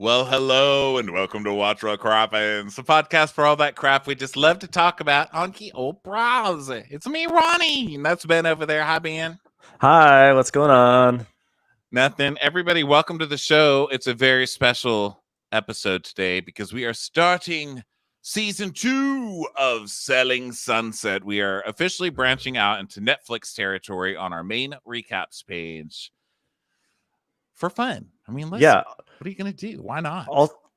Well, hello, and welcome to Watch What Crappens, the podcast for all that crap we just love to talk about on the old browse. It's me, Ronnie, and that's Ben over there. Hi, Ben. Hi, what's going on? Nothing. Everybody, welcome to the show. It's a very special episode today because we are starting season 2 of Selling Sunset. We are officially branching out into Netflix territory on our main recaps page for fun. I mean, Yeah. what are you going to do? Why not?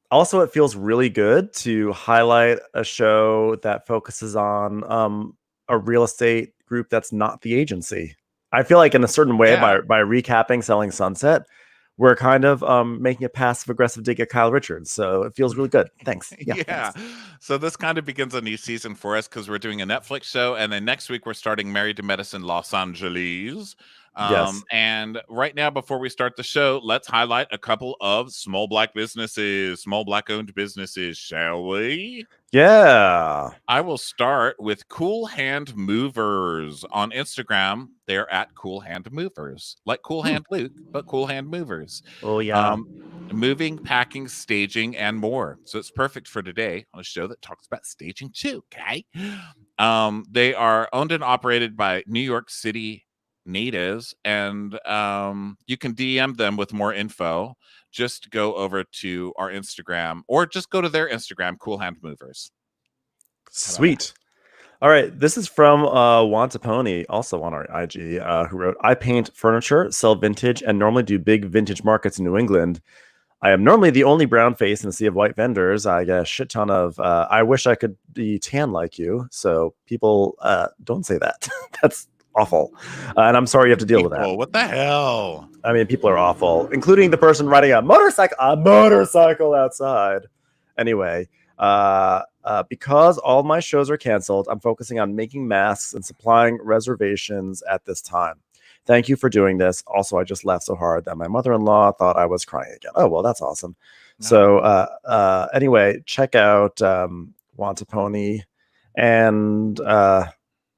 Also, it feels really good to highlight a show that focuses on a real estate group that's not the agency. I feel like in a certain way Yeah. by recapping Selling Sunset, we're kind of making a passive aggressive dig at Kyle Richards. So it feels really good. Thanks. Yeah. Thanks. So this kind of begins a new season for us because we're doing a Netflix show, and then next week we're starting Married to Medicine Los Angeles. Yes. And right now, before we start the show, let's highlight a couple of small black businesses, small black owned businesses, shall we? Yeah. I will start with Cool Hand Movers on Instagram. They're at Cool Hand Movers, like Cool Hand Luke, but Cool Hand Movers. Oh, yeah. Moving, packing, staging, and more. So it's perfect for today on a show that talks about staging too. Okay. They are owned and operated by New York City natives, and you can DM them with more info. Just go over to our Instagram or just go to their Instagram, Cool Hand Movers. Sweet. All right, this is from Wantapony, also on our IG, who wrote, I paint furniture, sell vintage, and normally do big vintage markets in New England. I am normally the only brown face in a sea of white vendors. I get a shit ton of, I wish I could be tan like you. So people don't say that. That's awful. And I'm sorry you have to deal with that. What the hell? I mean, people are awful, including the person riding a motorcycle outside. Anyway, because all my shows are canceled, I'm focusing on making masks and supplying reservations at this time. Thank you for doing this. Also, I just laughed so hard that my mother-in-law thought I was crying again. Oh, well, that's awesome. No. So anyway, check out Wantapony and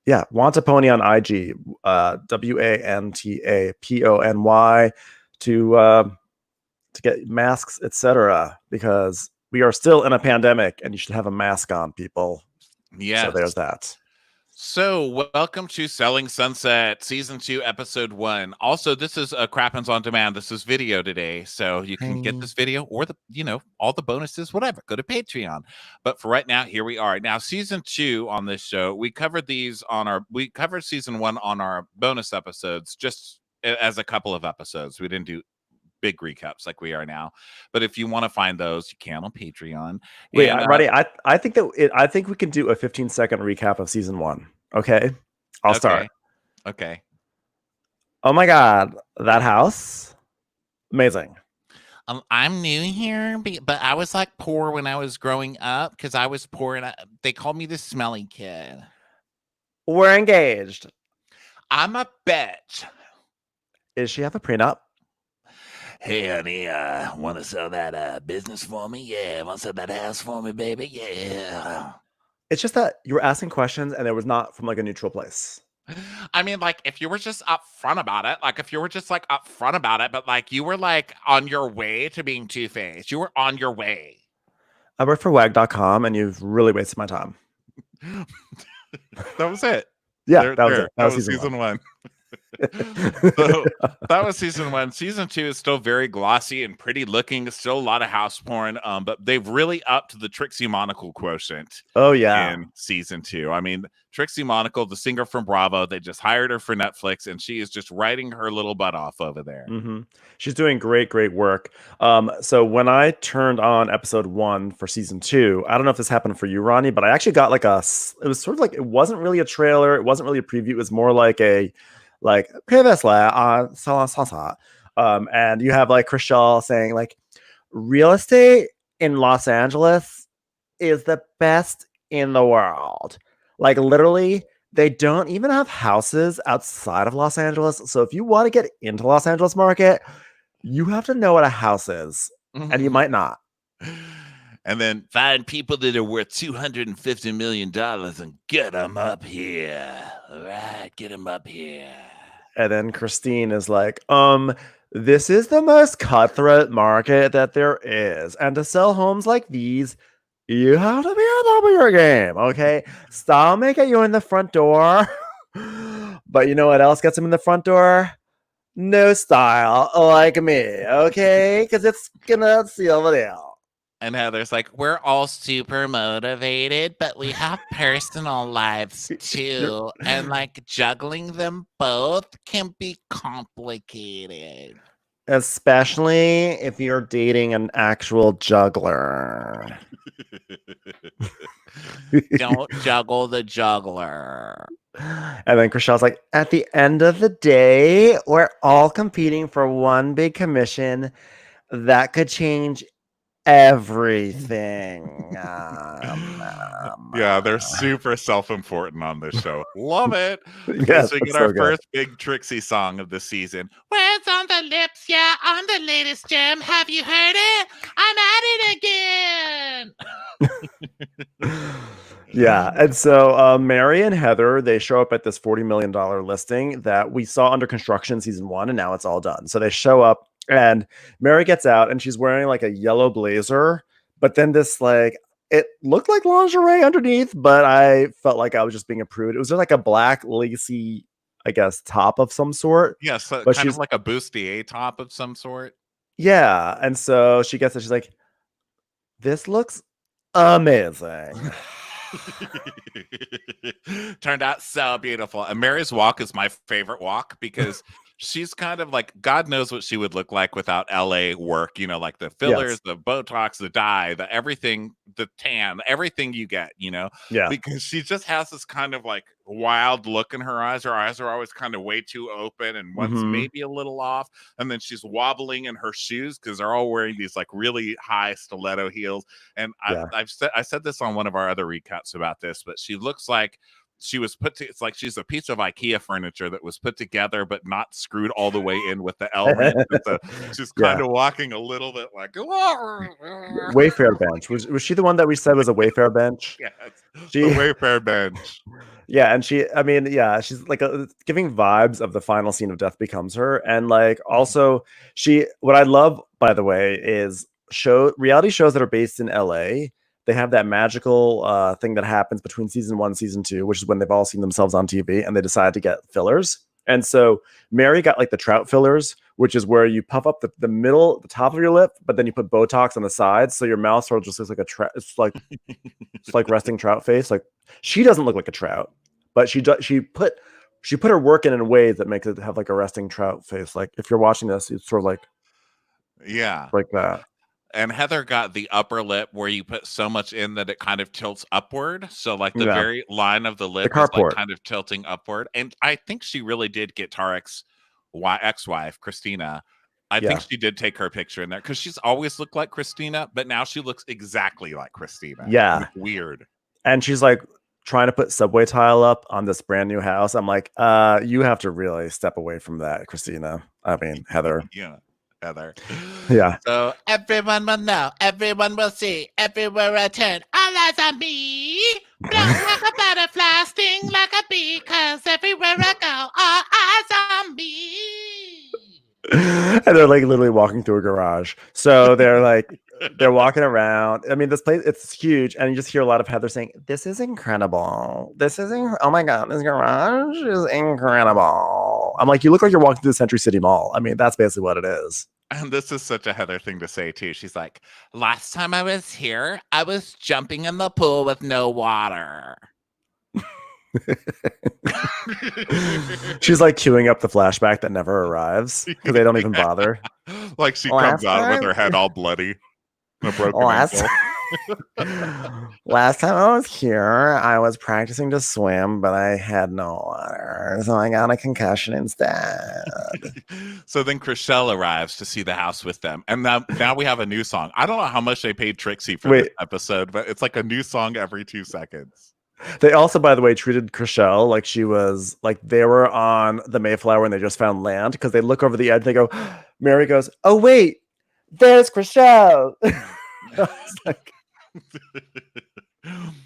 Wantapony on IG, WANTAPONY to get masks, etc. Because we are still in a pandemic, and you should have a mask on, people. Yes. So there's that. So welcome to Selling Sunset, Season 2, Episode 1. Also, this is a Crappens on Demand. This is video today, so you can get this video or all the bonuses, whatever. Go to Patreon. But for right now, here we are. Now, Season 2 on this show, we covered Season 1 on our bonus episodes, just as a couple of episodes. We didn't do big recaps like we are now, but if you want to find those, you can on Patreon. Wait, Roddy, I think we can do a 15-second recap of Season 1. Okay, I'll start. Okay. Oh my god, that house, amazing. I'm new here, but I was like poor when I was growing up because I was poor, and they called me the smelly kid. We're engaged. I'm a bitch. Does she have a prenup? Hey, honey, want to sell that business for me? Yeah, want to sell that house for me, baby? Yeah. It's just that you were asking questions, and it was not from like a neutral place. I mean, like, if you were just upfront about it, but like you were like on your way to being two-faced. You were on your way. I work for wag.com, and you've really wasted my time. That was it. Yeah, that was it. That was season 1. So that was season 1. Season 2 is still very glossy and pretty looking. Still a lot of house porn, but they've really upped the Trixie Monocle quotient. Oh yeah, in season 2. I mean, Trixie Monocle, the singer from Bravo, they just hired her for Netflix, and she is just writing her little butt off over there. Mm-hmm. She's doing great work. So when I turned on episode 1 for season 2, I don't know if this happened for you, Ronnie, but I actually got it was sort of like, it wasn't really a trailer, it wasn't really a preview, it was more like previously on Selling Sunset. And you have like Chriselle saying like, real estate in Los Angeles is the best in the world. Like literally, they don't even have houses outside of Los Angeles. So if you want to get into Los Angeles market, you have to know what a house is, and you might not. And then find people that are worth $250 million and get them up here. All right, get them up here. And then Christine is like, This is the most cutthroat market that there is. And to sell homes like these, you have to be on top of your game, okay? Style may get you in the front door. But you know what else gets them in the front door? No style like me, okay? Because it's gonna seal the deal. And Heather's like, we're all super motivated, but we have personal lives too. And like juggling them both can be complicated. Especially if you're dating an actual juggler. Don't juggle the juggler. And then Chriselle's like, at the end of the day, we're all competing for one big commission that could change everything. Yeah, they're super self-important on this show. Love it. Okay, Yes, so we that's get our so good. first big Trixie song of the season. Words on the lips, yeah, on the latest gem. Have you heard it? I'm at it again. Yeah, and so Mary and Heather, they show up at this $40 million listing that we saw under construction in season 1, and now it's all done. So they show up, and Mary gets out, and she's wearing like a yellow blazer, but then this like it looked like lingerie underneath, but I felt like I was just being a prude. It was just like a black lacy, I guess, top of some sort. Yeah, so But kind of she's like a bustier top of some sort. yeah, and so she gets it. She's like, "This looks amazing." Turned out so beautiful. And Mary's walk is my favorite walk because she's kind of like, God knows what she would look like without LA work, you know, like the fillers, Yes. the Botox, the dye, the everything, the tan, everything you get, you know, Yeah. because she just has this kind of like wild look in her eyes. Her eyes are always kind of way too open and one's Mm-hmm. maybe a little off. And then she's wobbling in her shoes because they're all wearing these like really high stiletto heels. And Yeah. I said this on one of our other recaps about this, but she looks like she was it's like she's a piece of IKEA furniture that was put together but not screwed all the way in with the element. So she's kind Yeah. of walking a little bit like Wayfair bench. Was she the one that we said was a Wayfair bench? yes, the She Wayfair bench. yeah, and I mean, yeah, she's like giving vibes of the final scene of Death Becomes Her. And like also what I love, by the way, is reality shows that are based in LA. They have that magical thing that happens between season 1 and season 2, which is when they've all seen themselves on TV and they decide to get fillers. And so Mary got like the trout fillers, which is where you puff up the middle, the top of your lip, but then you put Botox on the sides, so your mouth sort of just looks like it's like resting trout face. Like she doesn't look like a trout, but she put her work in ways that makes it have like a resting trout face. Like if you're watching this, it's sort of like Yeah. like that. And Heather got the upper lip where you put so much in that it kind of tilts upward. So like the very line of the lip is like kind of tilting upward. And I think she really did get Tarek's ex-wife, Christina. I think she did take her picture in there because she's always looked like Christina, but now she looks exactly like Christina. Yeah. Weird. And she's like trying to put subway tile up on this brand new house. I'm like, you have to really step away from that, Christina. I mean, Heather. Yeah. Heather. Yeah. So everyone will know, everyone will see, everywhere I turn, all eyes on me. Blow like a butterfly, sting like a bee, cause everywhere I go, all eyes on me. And they're like literally walking through a garage. So they're like, they're walking around. I mean, this place, it's huge. And you just hear a lot of Heather saying, this is incredible. Oh my God, this garage is incredible. I'm like, you look like you're walking through the Century City Mall. I mean, that's basically what it is. And this is such a Heather thing to say, too. She's like, last time I was here, I was jumping in the pool with no water. She's like queuing up the flashback that never arrives because they don't even bother. Like she comes out with her head all bloody. A broken ankle. Last time I was here, I was practicing to swim, but I had no water, so I got a concussion instead. So then Chriselle arrives to see the house with them, and now we have a new song. I don't know how much they paid Trixie for this episode, but it's like a new song every 2 seconds. They also, by the way, treated Chriselle like she was like they were on the Mayflower and they just found land because they look over the edge. They go, Mary goes, "Oh wait, there's Chriselle." I was like,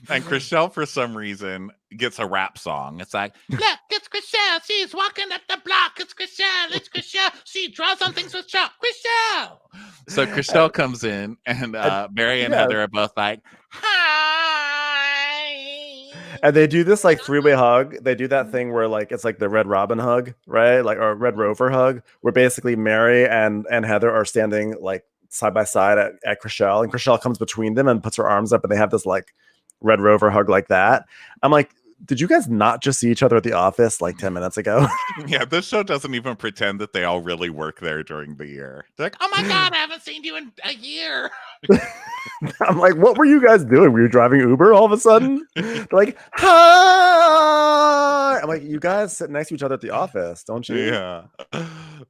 And Chriselle, for some reason, gets a rap song. It's like, look, it's Chriselle. She's walking up the block. It's Chriselle. It's Chriselle. She draws on things with chalk. Chriselle. So Chriselle comes in, and Mary and Heather are both like, hi. And they do this like three-way hug. They do that thing where like it's like the Red Robin hug, right? Like, or Red Rover hug, where basically Mary and Heather are standing like side by side at Chriselle, and Chriselle comes between them and puts her arms up, and they have this like Red Rover hug like that. I'm like, did you guys not just see each other at the office like 10 minutes ago? Yeah, this show doesn't even pretend that they all really work there during the year. They're like, oh my God, I haven't seen you in a year. I'm like, what were you guys doing? Were you driving Uber all of a sudden? They're like, hi. I'm like, you guys sit next to each other at the office, don't you? Yeah.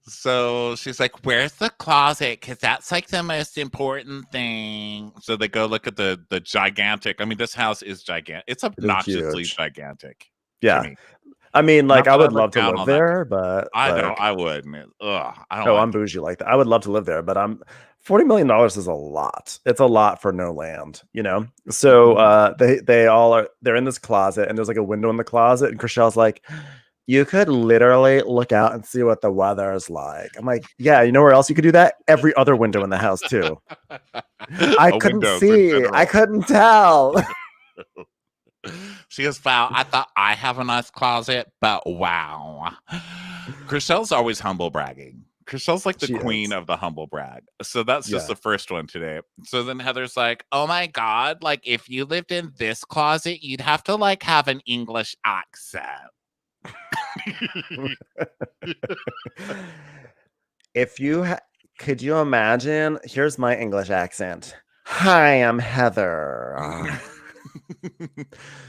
So she's like, where's the closet? Because that's like the most important thing. So they go look at the gigantic. I mean, this house is gigantic. It's obnoxiously gigantic. Yeah. I mean, like, I would love to live there, but I know I wouldn't. Ugh, I don't. Oh, I'm bougie like that. I would love to live there, but $40 million is a lot. It's a lot for no land, you know? So they're in this closet, and there's like a window in the closet, and Chriselle's like, you could literally look out and see what the weather is like. I'm like, yeah, you know where else you could do that? Every other window in the house too. I couldn't see. I couldn't tell. She goes, wow, I thought I have a nice closet, but wow. Chriselle's always humble bragging. Chriselle's like the queen of the humble brag. So that's just the first one today. So then Heather's like, oh my God, like if you lived in this closet, you'd have to like have an English accent. Could you imagine? Here's my English accent. Hi, I'm Heather.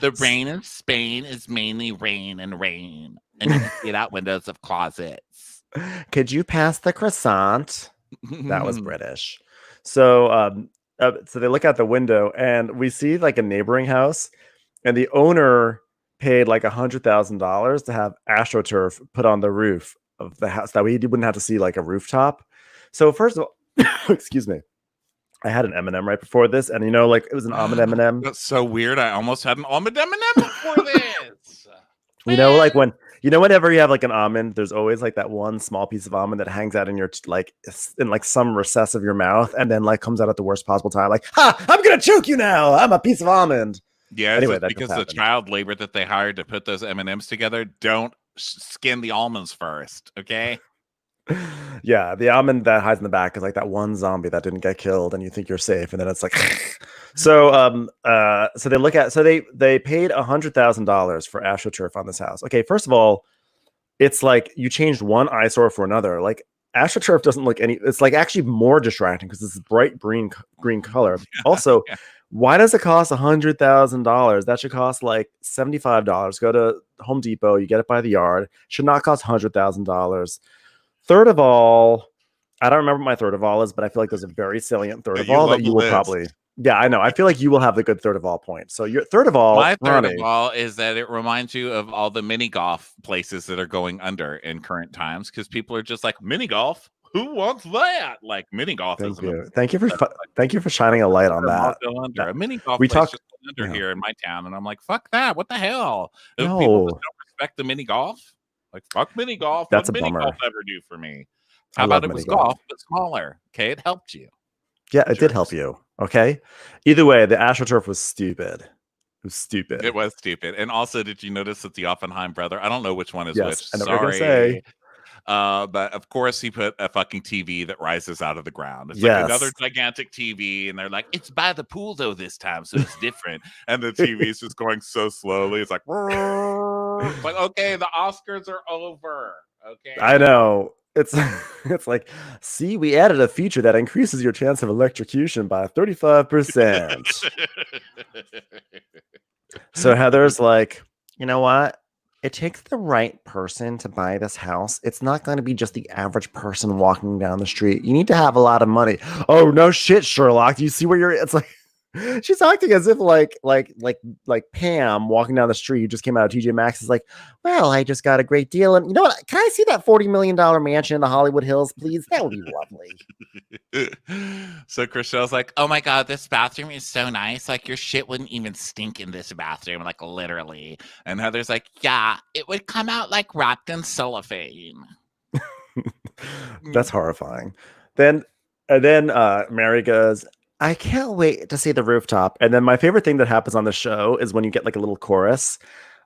The rain in Spain is mainly rain, and you can see it out windows of closets. Could you pass the croissant? That was British. So so they look out the window, and we see like a neighboring house, and the owner paid like $100,000 to have AstroTurf put on the roof of the house. That way he wouldn't have to see like a rooftop. So first of all, excuse me, I had an M&M right before this, and you know, like it was an almond M&M. That's so weird. I almost had an almond M&M before this. You know, like whenever you have like an almond, there's always like that one small piece of almond that hangs out in your like in like some recess of your mouth, and then like comes out at the worst possible time. Like, ha! I'm gonna choke you now. I'm a piece of almond. Yeah, anyway, because the child labor that they hired to put those M&Ms together, don't skin the almonds first, okay? Yeah, the almond that hides in the back is like that one zombie that didn't get killed, and you think you're safe, and then it's like, so they paid $100,000 for AstroTurf on this house. Okay, first of all, it's like you changed one eyesore for another. Like AstroTurf doesn't look it's like actually more distracting because it's bright green color. Also, why does it cost $100,000? That should cost like $75. Go to Home Depot, you get it by the yard. Should not cost $100,000. Third of all, I don't remember what my third of all is, but I feel like there's a very salient third of all that you will probably. Yeah, I know. I feel like you will have the good third of all point. So your third of all, my third of all is that it reminds you of all the mini golf places that are going under in current times because people are just like, mini golf. Who wants that? Like mini golf. Thank you for shining a light on that. A mini golf place just under here in my town, and I'm like, fuck that. What the hell? If people just don't respect the mini golf. Like, fuck mini golf. That's what a bummer. Mini golf ever do for me? How about it was golf, but smaller? Okay, it helped you. Yeah, it did help you. Okay. Either way, the AstroTurf was stupid. It was stupid. It was stupid. And also, did you notice that the Oppenheim brother? I don't know which one is which. I know what you're gonna say. But of course, he put a fucking TV that rises out of the ground. It's like another gigantic TV, and they're like, "It's by the pool though this time, so it's different." And the TV is just going so slowly. It's like, it's like, okay, the Oscars are over. Okay, I know. It's like, see, we added a feature that increases your chance of electrocution by 35%. So Heather's like, you know what? It takes the right person to buy this house. It's not going to be just the average person walking down the street. You need to have a lot of money. Oh, no shit, Sherlock. Do you see where you're... It's like... She's acting as if like Pam walking down the street who just came out of TJ Maxx is like, well, I just got a great deal, and you know what? Can I see that $40 million mansion in the Hollywood Hills, please? That would be lovely. So Chriselle's like, oh my God, this bathroom is so nice. Like your shit wouldn't even stink in this bathroom, like literally. And Heather's like, yeah, it would come out like wrapped in cellophane. That's horrifying. Then Mary goes, I can't wait to see the rooftop. And then my favorite thing that happens on the show is when you get like a little chorus.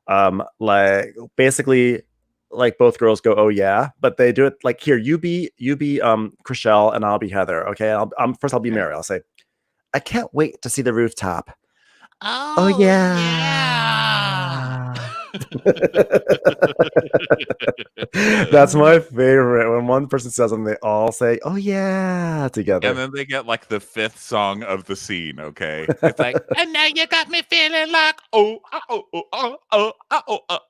Like basically like both girls go, oh yeah, but they do it like here, you be Chriselle and I'll be Heather. Okay. I'll be Mary. I'll say, I can't wait to see the rooftop. Oh Oh, yeah. yeah. That's my favorite. When one person says them, they all say, oh yeah, And together. then they get like the fifth song of the scene, okay? It's like, and now you got me feeling like, oh, oh, oh, oh, oh, oh, oh, oh, oh,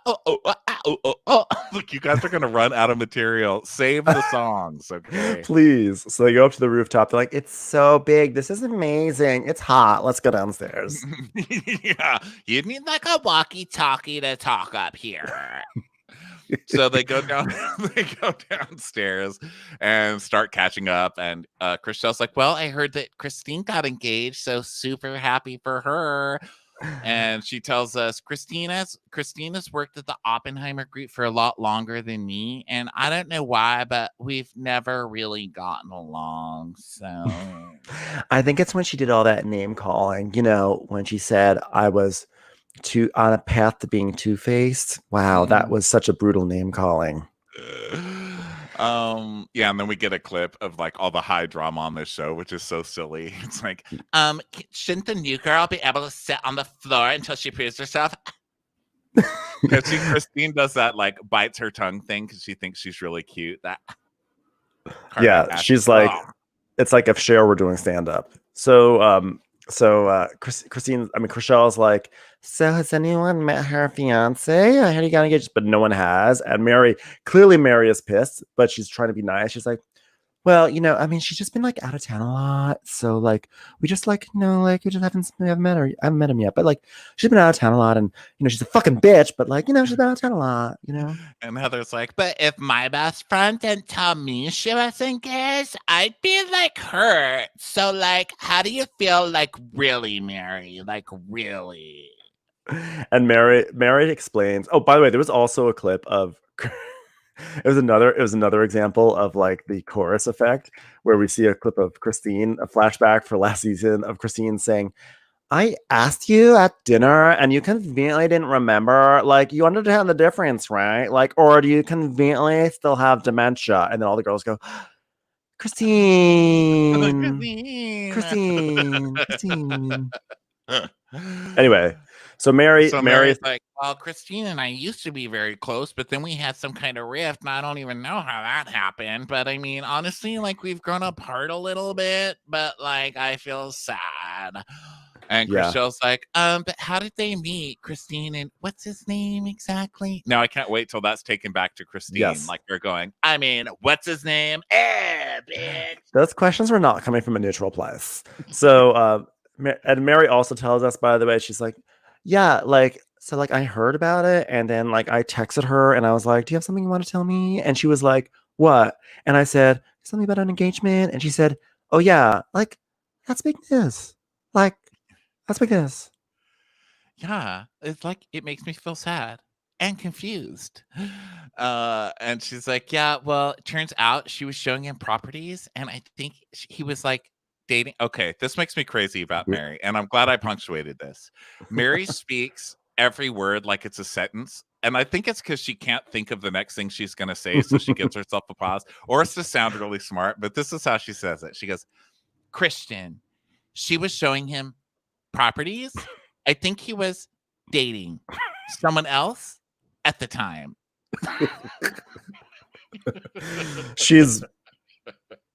oh, oh, oh, oh, oh. Look, you guys are gonna run out of material. Save the songs, okay? Please. So they go up to the rooftop. They're like, it's so big. This is amazing. It's hot. Let's go downstairs. Yeah, you need like a walkie-talkie to talk up here. So they go down, they go downstairs and start catching up. And Chriselle's like, well, I heard that Christine got engaged, so super happy for her. And she tells us Christina's worked at the Oppenheimer Group for a lot longer than me, and I don't know why, but we've never really gotten along. So I think it's when she did all that name calling, when she said I was too on a path to being two-faced. Wow, that was such a brutal name calling. Yeah, and then we get a clip of like all the high drama on this show, which is so silly. It's like, shouldn't the new girl be able to sit on the floor until she proves herself? Because Christine does that like bites her tongue thing because she thinks she's really cute. That yeah, she's like, it's like if Cher were doing stand-up. Chriselle's like, so has anyone met her fiance? I heard he got engaged, but no one has. And Mary is pissed, but she's trying to be nice. She's like, well, she's just been like out of town a lot. So like, we just like, we haven't met her. I haven't met him yet, but like, she's been out of town a lot, and she's a fucking bitch. But like, she's been out of town a lot. And Heather's like, but if my best friend didn't tell me she was engaged, I'd be like hurt. So like, how do you feel like really, Mary? Like really? And Mary explains. Oh, by the way, there was also a clip of. It was another example of like the chorus effect where we see a clip of Christine, a flashback for last season of Christine saying, I asked you at dinner and you conveniently didn't remember. Like, you understand the difference, right? Like, or do you conveniently still have dementia? And then all the girls go, Christine. Anyway, so Mary's like, well, Christine and I used to be very close, but then we had some kind of rift, and I don't even know how that happened. But I mean, honestly, like we've grown apart a little bit, but like I feel sad. And Chriselle's like, but how did they meet, Christine? And what's his name exactly? No, I can't wait till that's taken back to Christine. Yes. Like they're going, I mean, what's his name? Bitch. Those questions were not coming from a neutral place. So, and Mary also tells us, by the way, she's like, yeah, like, so like I heard about it, and then like I texted her and I was like, do you have something you want to tell me? And she was like, what? And I said, something about an engagement. And she said, oh yeah, like that's big news. Like, that's big news. Yeah, it's like it makes me feel sad and confused. And she's like, yeah, well, it turns out she was showing him properties, and I think he was like dating. Okay, this makes me crazy about Mary, and I'm glad I punctuated this. Mary speaks every word like it's a sentence. And I think it's because she can't think of the next thing she's going to say. So she gives herself a pause, or it's to sound really smart. But this is how she says it. She goes, Christian, she was showing him properties. I think he was dating someone else at the time. She's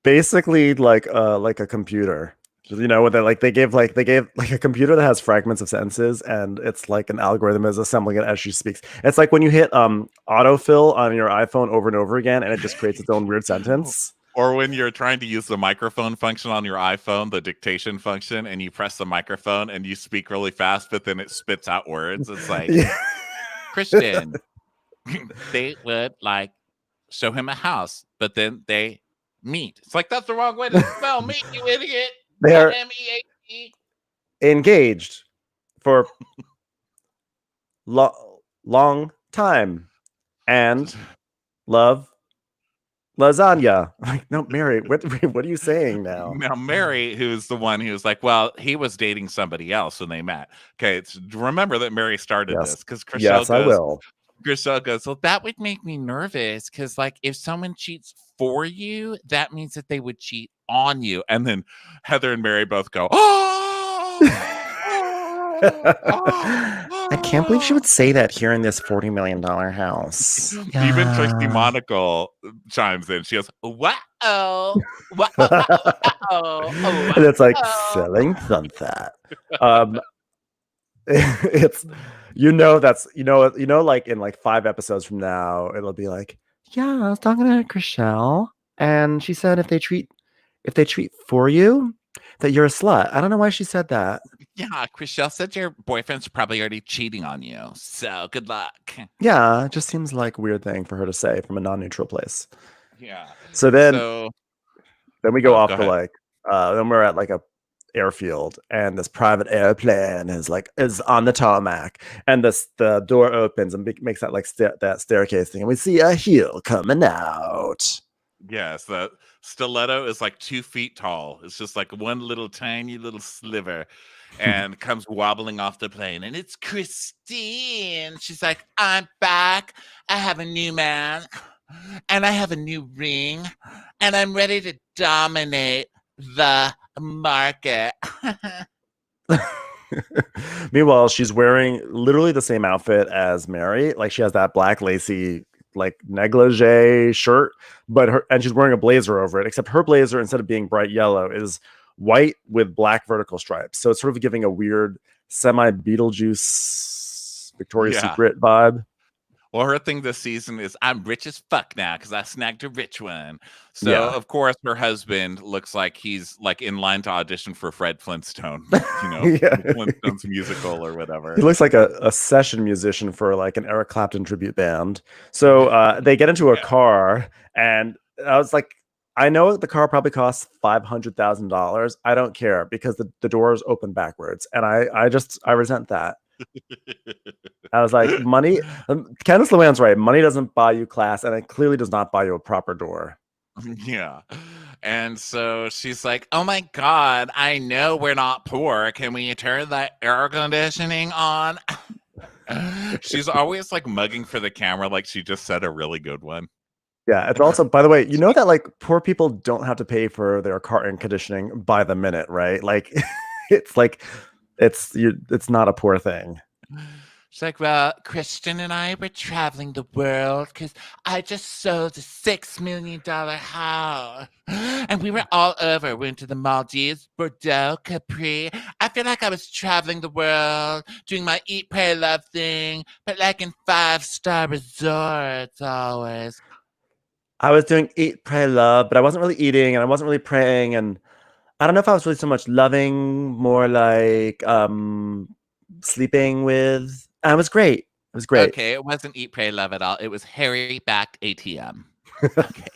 basically like a computer. What they gave like a computer that has fragments of sentences, and it's like an algorithm is assembling it as she speaks. It's like when you hit autofill on your iPhone over and over again, and it just creates its own weird sentence. Or when you're trying to use the microphone function on your iPhone, the dictation function, and you press the microphone and you speak really fast, but then it spits out words. It's like, Yeah. Christian, they would like show him a house, but then they meet. It's like, that's the wrong way to spell meet, you idiot. Not They're MEAT. engaged for long time and love lasagna. Like, no, Mary, what are you saying now? Now, Mary, who's the one who's like, well, he was dating somebody else when they met. Okay, remember that Mary started Yes. this because Yes, I will. Chriselle goes, well, that would make me nervous because, like, if someone cheats for you, that means that they would cheat on you. And then Heather and Mary both go, I can't believe she would say that here in this $40 million house. Even Tracy Yeah. Monaco chimes in. She goes, wow. Wow. And it's like selling sunset. It's like in like 5 episodes from now, it'll be like, yeah, I was talking to Chriselle, and she said if they treat for you, that you're a slut. I don't know why she said that. Yeah, Chriselle said your boyfriend's probably already cheating on you. So good luck. Yeah, it just seems like a weird thing for her to say from a non-neutral place. Yeah. So then we go off go to ahead. like then we're at like a airfield, and this private airplane is on the tarmac, and the door opens and makes that like that staircase thing, and we see a heel coming out. Yes, the stiletto is like 2 feet tall. It's just like one little tiny little sliver, and comes wobbling off the plane. And it's Christine. She's like, I'm back. I have a new man, and I have a new ring, and I'm ready to dominate the market. Meanwhile, she's wearing literally the same outfit as Mary. Like, she has that black lacy like negligee shirt, and she's wearing a blazer over it, except her blazer, instead of being bright yellow, is white with black vertical stripes. So it's sort of giving a weird semi Beetlejuice Victoria's Secret vibe. Well, her thing this season is I'm rich as fuck now because I snagged a rich one. So Yeah. of course her husband looks like he's like in line to audition for Fred Flintstone, Yeah. Flintstone's musical or whatever. He looks like a session musician for like an Eric Clapton tribute band. So they get into a car, and I was like, I know the car probably costs $500,000. I don't care, because the doors open backwards, and I resent that. I was like, money. Candace LeWan's right. Money doesn't buy you class, and it clearly does not buy you a proper door. Yeah. And so she's like, oh my God, I know we're not poor. Can we turn the air conditioning on? She's always like mugging for the camera like she just said a really good one. Yeah, it's also, by the way, you know that like poor people don't have to pay for their car air conditioning by the minute, right? Like, it's like it's not a poor thing. She's like, well, Christian and I were traveling the world because I just sold a $6 million house. And we were all over. We went to the Maldives, Bordeaux, Capri. I feel like I was traveling the world, doing my eat, pray, love thing, but like in 5-star resorts always. I was doing eat, pray, love, but I wasn't really eating, and I wasn't really praying, and I don't know if I was really so much loving, more like sleeping with. And it was great. It was great. Okay, it wasn't eat, pray, love at all. It was Harry-backed ATM. Okay.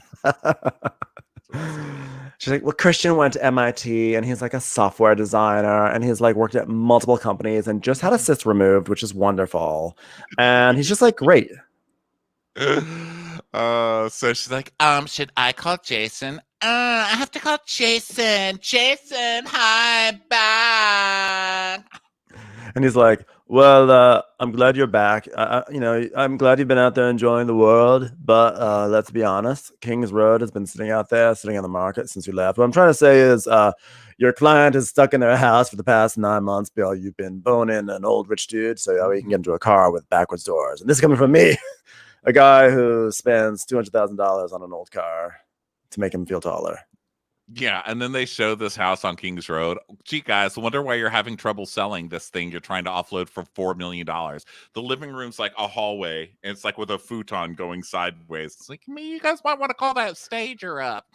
She's like, well, Christian went to MIT, and he's like a software designer, and he's like worked at multiple companies and just had a cyst removed, which is wonderful. And he's just like, great. So she's like, should I call Jason? I have to call Jason. Jason, hi, back. And he's like, well, I'm glad you're back. I'm glad you've been out there enjoying the world. But let's be honest, King's Road has been sitting out there, sitting on the market since you left. What I'm trying to say is your client is stuck in their house for the past 9 months. Bill, you've been boning an old rich dude so he can get into a car with backwards doors. And this is coming from me, a guy who spends $200,000 on an old car to make him feel taller. Yeah, and then they show this house on Kings Road. Gee, guys, I wonder why you're having trouble selling this thing you're trying to offload for $4 million. The living room's like a hallway, and it's like with a futon going sideways. It's like, me, you guys might want to call that stager up.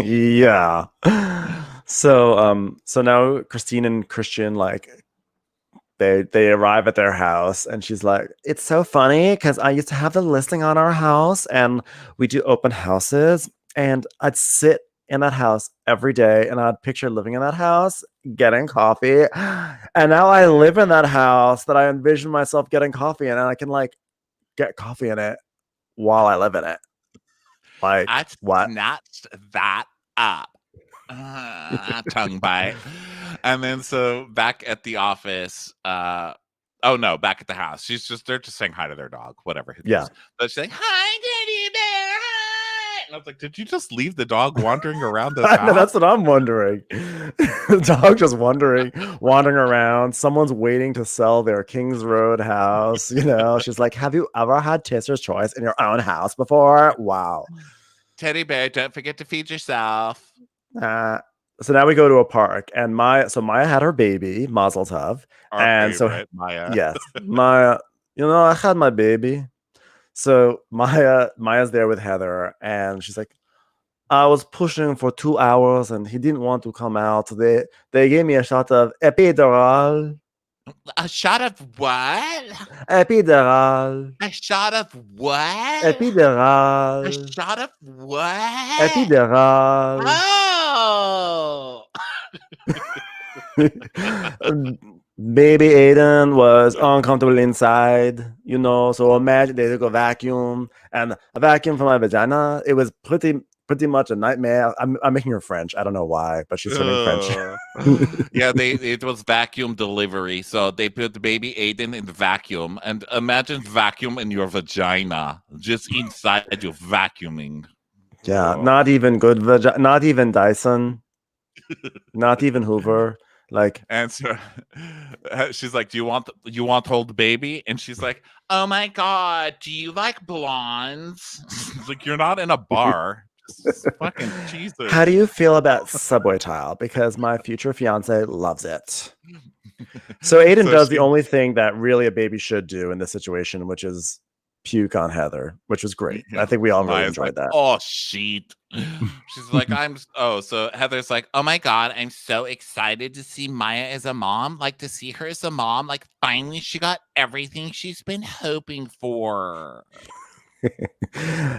Yeah. So now Christine and Christian like they arrive at their house and she's like, it's so funny because I used to have the listing on our house and we do open houses and I'd sit in that house every day and I'd picture living in that house, getting coffee. And now I live in that house that I envision myself getting coffee in and I can like get coffee in it while I live in it. Like I what? snatched that up. Tongue bite. And then so back at the office, oh no, back at the house. They're just saying hi to their dog, whatever, who Yeah. cares? But she's like, hi, teddy bear, hi. And I was like, did you just leave the dog wandering around this I know, house? that's what I'm wondering. The dog just wandering around. Someone's waiting to sell their Kings Road house. You know, she's like, have you ever had Taster's Choice in your own house before? Wow. Teddy bear, don't forget to feed yourself. Uh, so now we go to a park, and Maya had her baby, Mazel Tov, Our and so favorite, Maya. yes, Maya, I had my baby. So Maya's there with Heather, and she's like, I was pushing for 2 hours, and he didn't want to come out. They gave me a shot of epidural, A shot of what? epidural, A shot of what? A epidural, shot of what? epidural. Oh. Baby Aiden was uncomfortable inside, so imagine they took a vacuum and a vacuum for my vagina. It was pretty much a nightmare. I'm making her French. I don't know why, but she's turning French. Yeah, it was vacuum delivery. So they put the baby Aiden in the vacuum. And imagine vacuum in your vagina. Just inside you vacuuming. Yeah, Oh. not even good not even Dyson, not even Hoover. Like, And so she's like, you want to hold the baby? And she's like, oh my God, do you like blondes? It's like, you're not in a bar. Just fucking Jesus. how do you feel about Subway tile? Because my future fiance loves it. So Aiden does the only thing that really a baby should do in this situation, which is puke on Heather, which was great. I think we all really Maya's enjoyed like, that. oh shit. She's like, so Heather's like, oh my God, I'm so excited to see Maya as a mom. Like to see her as a mom. Like finally she got everything she's been hoping for.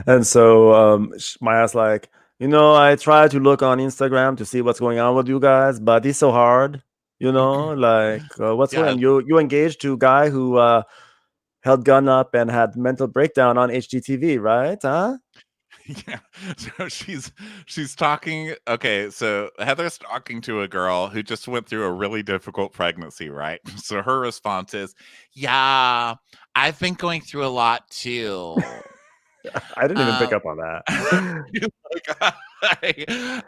And so Maya's like, I try to look on Instagram to see what's going on with you guys, but it's so hard. Like what's going Yeah. on? You engaged to a guy who held gun up and had mental breakdown on HGTV, right? Huh? Yeah. So she's talking. Okay, so Heather's talking to a girl who just went through a really difficult pregnancy, right? So her response is, yeah, I've been going through a lot too. I didn't even pick Um, up on that.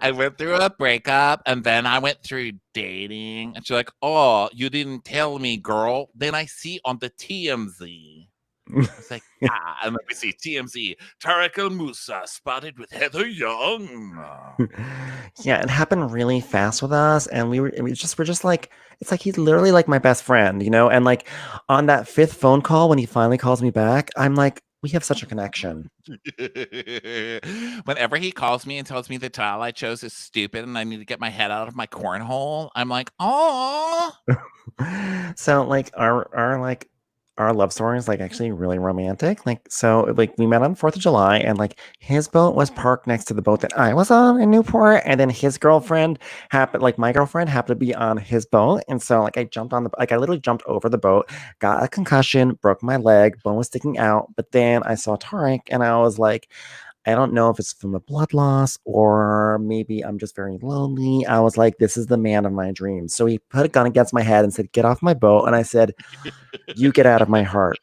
I went through a breakup and then I went through dating. And she's like, oh, you didn't tell me, girl. Then I see on the TMZ. It's like, and then we see TMZ, Tarek El Musa spotted with Heather Young. Yeah, it happened really fast with us, and we're just like, it's like he's literally like my best friend, and like on that fifth phone call when he finally calls me back, I'm like, we have such a connection. Whenever he calls me and tells me the tile I chose is stupid and I need to get my head out of my cornhole, I'm like, oh. So like our love story is like actually really romantic. Like, so like we met on 4th of July, and like his boat was parked next to the boat that I was on in Newport, and then my girlfriend happened to be on his boat, and so like I literally jumped over the boat, got a concussion, broke my leg, bone was sticking out, but then I saw Tarek and I was like, I don't know if it's from a blood loss or maybe I'm just very lonely. I was like, this is the man of my dreams. So he put a gun against my head and said, get off my boat. And I said, you get out of my heart.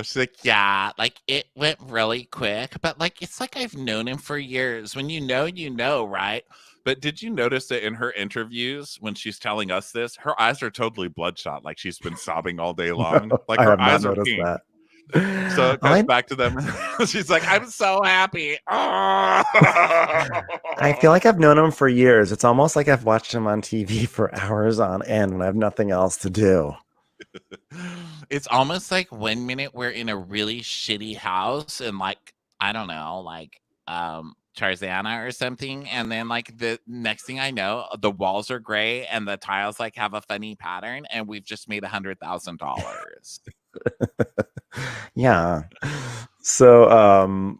She's like, yeah, like it went really quick, but like it's like I've known him for years. When you know, right? But did you notice that in her interviews, when she's telling us this, her eyes are totally bloodshot, like she's been sobbing all day long. No, Like I her have not eyes are noticed pink. that. So it goes I back to them. She's like, I'm so happy. I feel like I've known him for years. It's almost like I've watched him on TV for hours on end when I have nothing else to do. It's almost like one minute we're in a really shitty house and like, I don't know, like Tarzana or something, and then like the next thing I know, the walls are gray and the tiles like have a funny pattern, and we've just made $100,000. Yeah. So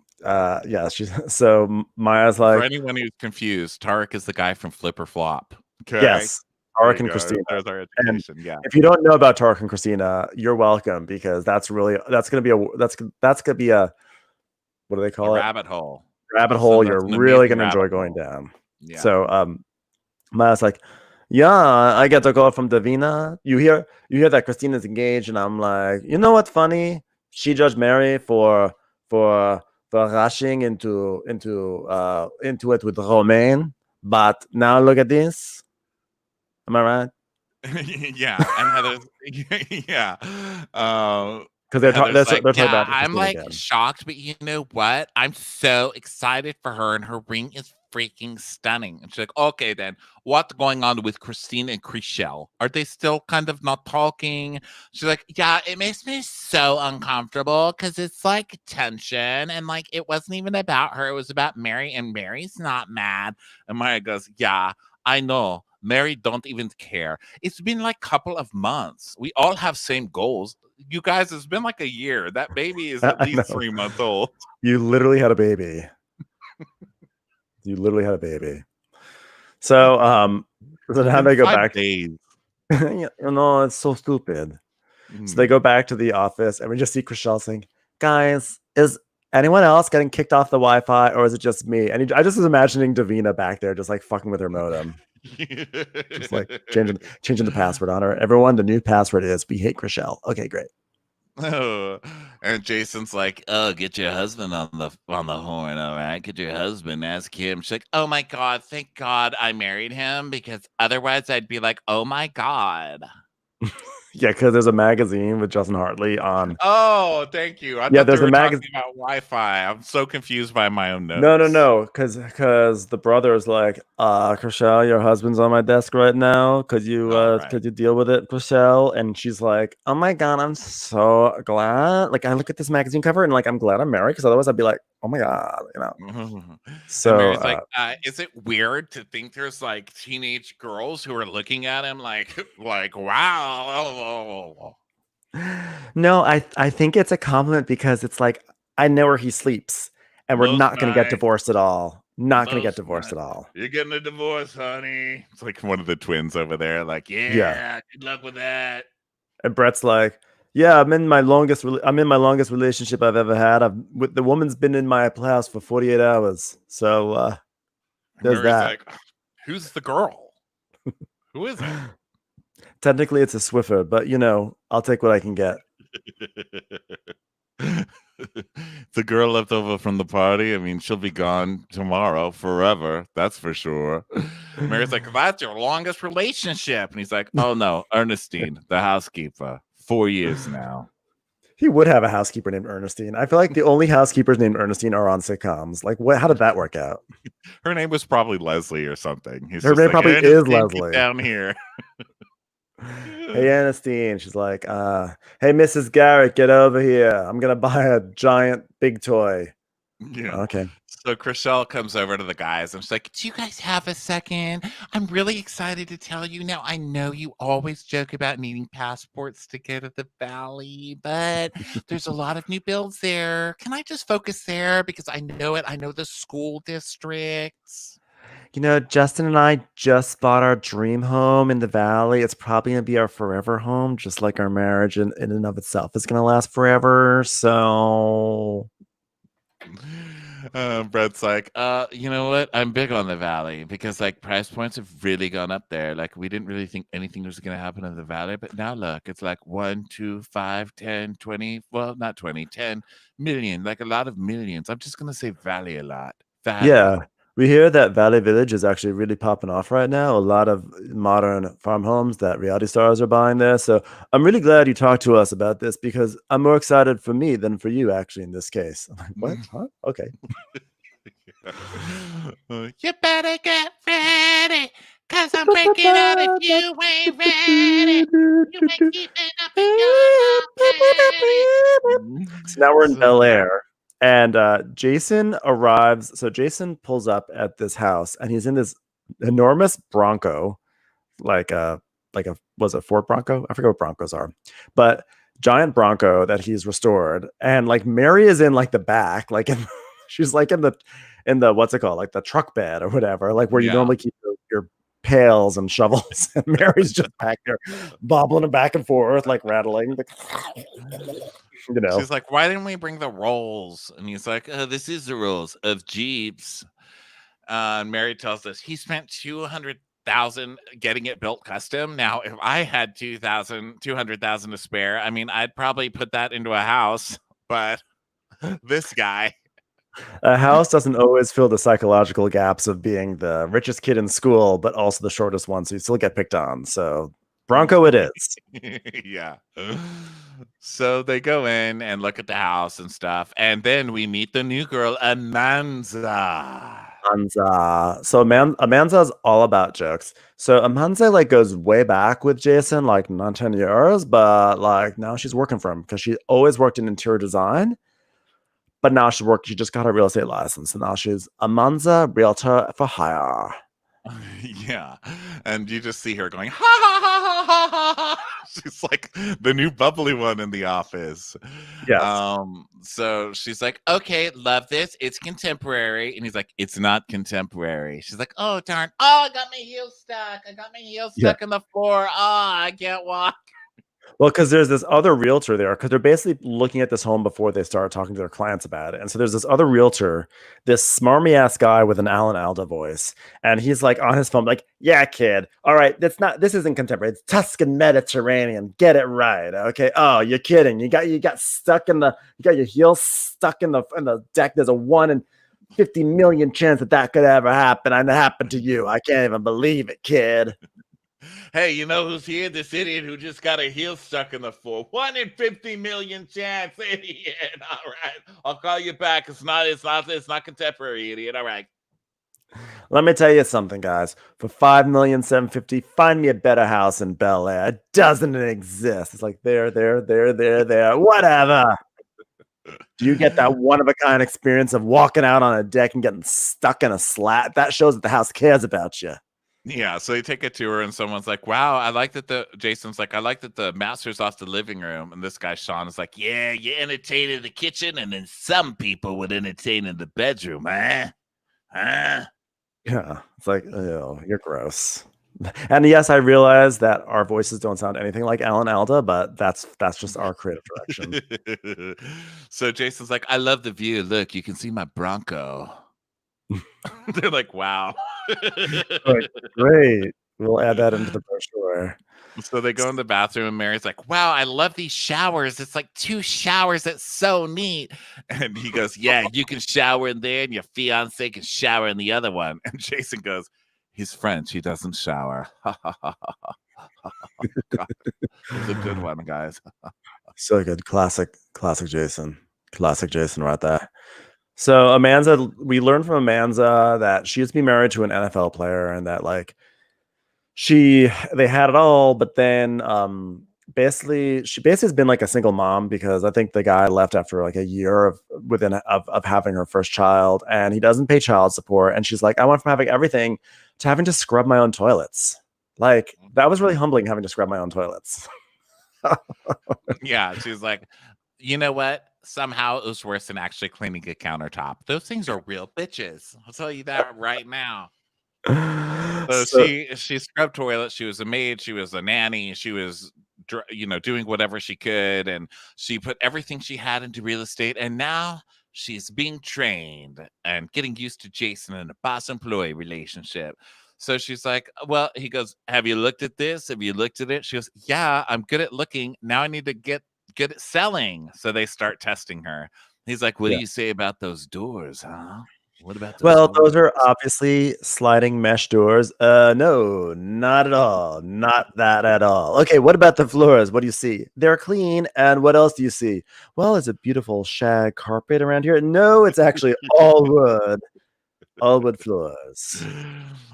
yeah, she's so Maya's For like, anyone who's confused, Tarek is the guy from Flip or Flop. Okay, yes, there Tarek you and go. Christina. There's our And education. Yeah. if you don't know about Tarek and Christina, you're welcome because that's gonna be a what do they A call it? rabbit hole. Rabbit hole That's you're an really amazing gonna rabbit enjoy going hole. down. Yeah. So Maya's like, yeah, I get a call from Davina. You hear that Christina's engaged, and I'm like, you know what's funny? She judged Mary for rushing into it with Romain, but now look at this. Am I right? Yeah, and Heather's yeah. Because Heather's like, they're talking "Yeah, about I'm, Christina like, again. shocked, but you know what? I'm so excited for her, and her ring is freaking stunning." And she's like, "Okay, then, what's going on with Christine and Chriselle? Are they still kind of not talking?" She's like, "Yeah, it makes me so uncomfortable because it's, like, tension, and, like, it wasn't even about her, it was about Mary, and Mary's not mad." And Maya goes, "Yeah, I know. Mary don't even care. It's been like couple of months. We all have same goals. You guys, it's been like a year. That baby is at I least know. 3 months old." You literally had a baby. You literally had a baby. So so It's now been they go 5 back. days. Yeah, no, it's so stupid. So they Mm. go back to the office, and we just see Chriselle saying, "Guys, is anyone else getting kicked off the Wi-Fi, or is it just me?" And I just was imagining Davina back there, just like fucking with her modem, just like changing the password on her. Everyone, the new password is "We hate Chriselle." Okay, great. Oh, and Jason's like, "Oh, get your husband on the horn, all right? Get your husband, ask him." She's like, "Oh my god, thank God I married him because otherwise I'd be like, oh my god." Yeah, because there's a magazine with Justin Hartley on. Oh, thank you. I Yeah, thought they there's a were magazine. talking about Wi-Fi. I'm so confused by my own No, no, notes. no, because the brother is like, Chriselle, your husband's on my desk right now. All right. Could you deal with it, Chriselle? And she's like, oh my god, I'm so glad. Like I look at this magazine cover and like I'm glad I'm married because otherwise I'd be like, oh my god, you know. And So Mary's like, "Is it weird to think there's like teenage girls who are looking at him like, like, wow?" no, I think it's a compliment because it's like I know where he sleeps, and we're Most not gonna get nights, divorced at all. Not gonna get most divorced at nights. all. You're getting a divorce, honey. It's like one of the twins over there, like, Yeah. yeah, good luck with that. And Brett's like, "Yeah, I'm in my longest relationship I've ever had. The woman's been in my house for 48 hours. So And there's Mary's that. like, "Who's the girl? Who is it?" Technically, it's a Swiffer, but I'll take what I can get." The girl left over from the party. I mean, she'll be gone tomorrow forever. That's for sure. Mary's like, "That's your longest relationship." And he's like, "Oh no, Ernestine, the housekeeper. 4 years now." He would have a housekeeper named Ernestine. I feel like the only housekeepers named Ernestine are on sitcoms. Like, what? How did that work out? Her name was probably Leslie or something. He's Her just name like, probably is "Ernestine, get Leslie. down here." Hey, Ernestine. She's like, hey, Mrs. Garrett, get over here. I'm gonna buy a giant big toy. Yeah. Okay. So Chriselle comes over to the guys and she's like, "Do you guys have a second? I'm really excited to tell you now. I know you always joke about needing passports to go to the valley, but there's a lot of new builds there. Can I just focus there? Because I know it. I know the school districts." Justin and I just bought our dream home in the valley. It's probably gonna be our forever home, just like our marriage in and of itself is gonna last forever. So Brett's like, you know what? I'm big on the valley because like price points have really gone up there. Like we didn't really think anything was going to happen in the valley, but now look, it's like 1, 2, 5, 10, 20. Well, not 20, 10 million, like a lot of millions. I'm just going to say valley a lot. yeah, Valley. We hear that Valley Village is actually really popping off right now. A lot of modern farm homes that reality stars are buying there. So I'm really glad you talked to us about this because I'm more excited for me than for you, actually, in this case. I'm like, what? Huh? Okay. You better get ready, cause I'm breaking out if you ain't ready. You ain't keeping up and you're not ready. So now we're in So Bel Air, and Jason arrives. So Jason pulls up at this house, and he's in this enormous Bronco, like a was it Ford Bronco? I forget what Broncos are, but giant Bronco that he's restored, and like Mary is in like the back, like in, she's like in the what's it called, like the truck bed or whatever, like where you yeah. normally keep your pails and shovels, and Mary's just back there bobbling them back and forth, like rattling, like, you know. She's like, why didn't we bring the rolls? And he's like, this is the rules of Jeeps. And Mary tells us he spent 200,000 getting it built custom. Now, if I had 200,000 to spare, I mean, I'd probably put that into a house. But this guy, A house doesn't always fill the psychological gaps of being the richest kid in school, but also the shortest one, so you still get picked on. So Bronco it is. yeah. So they go in and look at the house and stuff, and then we meet the new girl, Amanza. Amanza. So Amanza's all about jokes. So Amanza like goes way back with Jason, like not 10 years, but like now she's working for him because she always worked in interior design. But now she just got her real estate license. So now she's Amanza Realtor for Hire. Yeah, and you just see her going, ha ha ha ha ha ha. Ha." She's like the new bubbly one in the office. Yes. So she's like, okay, love this. It's contemporary. And he's like, it's not contemporary. She's like, oh darn. Oh, I got my heel stuck. I got my heel Yeah. stuck in the floor. Oh, I can't walk. Well, because there's this other realtor there, because they're basically looking at this home before they start talking to their clients about it. And so there's this other realtor, this smarmy ass guy with an Alan Alda voice. And he's like on his phone, like, yeah, kid. All right, this isn't contemporary. It's Tuscan Mediterranean. Get it right. Okay. Oh, you're kidding. You got stuck in you got your heels stuck in the deck. There's a 1 in 50 million chance that could ever happen. And it happened to you. I can't even believe it, kid. Hey, you know who's here? This idiot who just got a heel stuck in the floor. 1 in 50 million chance, idiot. All right. I'll call you back. It's not contemporary, idiot. All right. Let me tell you something, guys. For 5,750,000, find me a better house in Bel Air. It doesn't exist. It's like there. Whatever. Do you get that one of a kind experience of walking out on a deck and getting stuck in a slat? That shows that the house cares about you. Yeah, so they take a tour and someone's like, wow, I like that Jason's like, I like that the master's off the living room. And this guy, Sean, is like, yeah, you entertain in the kitchen and then some people would entertain in the bedroom, huh? Huh? Yeah. It's like, oh, you're gross. And yes, I realize that our voices don't sound anything like Alan Alda, but that's just our creative direction. So Jason's like, I love the view. Look, you can see my Bronco. They're like, wow. Like, great. We'll add that into the brochure. So they go in the bathroom and Mary's like, wow, I love these showers. It's like 2 showers. It's so neat. And he goes, yeah, you can shower in there and your fiance can shower in the other one. And Jason goes, he's French. He doesn't shower. God, it's a good one, guys. So good. Classic Jason. Classic Jason right there. So Amanza, we learned from Amanza that she used to be married to an NFL player and that like they had it all, but then she basically has been like a single mom because I think the guy left after like a year of having her first child and he doesn't pay child support. And she's like, I went from having everything to having to scrub my own toilets. Like that was really humbling having to scrub my own toilets. Yeah, she's like, you know what? Somehow it was worse than actually cleaning a countertop. Those things are real bitches. I'll tell you that right now. So So she scrubbed toilets. She was a maid. She was a nanny. She was, doing whatever she could, and she put everything she had into real estate. And now she's being trained and getting used to Jason in a boss employee relationship. So she's like, well, he goes, have you looked at this? Have you looked at it? She goes, yeah, I'm good at looking. Now I need to get good at selling. So they start testing her. He's like, what do yeah. you say about those doors, huh? What about those Well, those floors? are obviously sliding mesh doors. No, not at all. Not that at all. Okay, what about the floors? What do you see? They're clean. And what else do you see? Well, it's a beautiful shag carpet around here. No, it's actually all wood floors.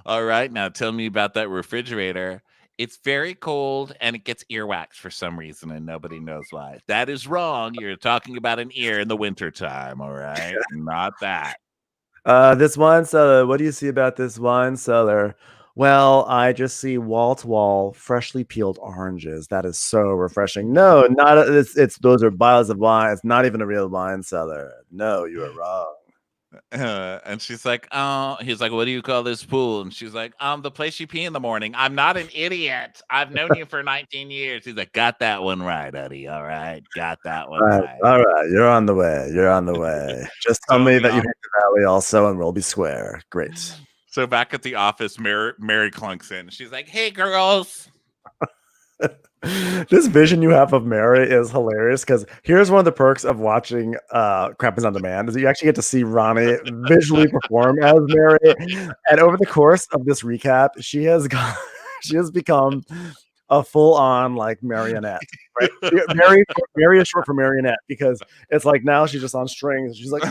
All right, now tell me about that refrigerator. It's very cold and it gets earwax for some reason, and nobody knows why. That is wrong. You're talking about an ear in the wintertime, all right? Not that. This wine cellar. What do you see about this wine cellar? Well, I just see wall to wall freshly peeled oranges. That is so refreshing. No, not it's those are bottles of wine. It's not even a real wine cellar. No, you are wrong. And she's like, oh, he's like, what do you call this pool? And she's like, the place you pee in the morning. I'm not an idiot. I've known you for 19 years. He's like, got that one right, Eddie. All right. Got that one right. All right, you're on the way. You're on the way. Just tell So in me the that you hate the valley also, and we'll be square. Great. so back at the office, Mary clunks in. She's like, hey girls. This vision you have of Mary is hilarious because here's one of the perks of watching Crappens on Demand is that you actually get to see Ronnie visually perform as Mary. And over the course of this recap, she has become a full-on like marionette. Right? Mary is short for marionette because it's like now she's just on strings. She's like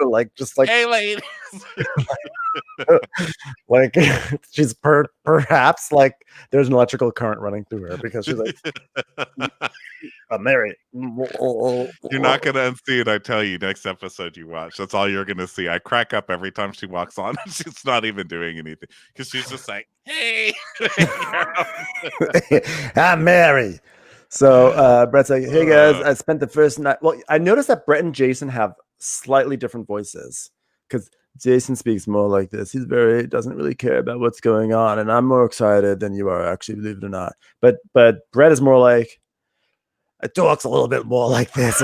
like just like Hey ladies. like she's perhaps like there's an electrical current running through her because she's like Mary. You're not gonna unsee it, I tell you. Next episode you watch, that's all you're gonna see. I crack up every time she walks on. She's not even doing anything because she's just like, "Hey, I'm Mary." So Brett's like, "Hey guys, I spent the first night." Well, I noticed that Brett and Jason have slightly different voices because Jason speaks more like this. He's very doesn't really care about what's going on, and I'm more excited than you are, actually, believe it or not. But Brett is more like it talks a little bit more like this.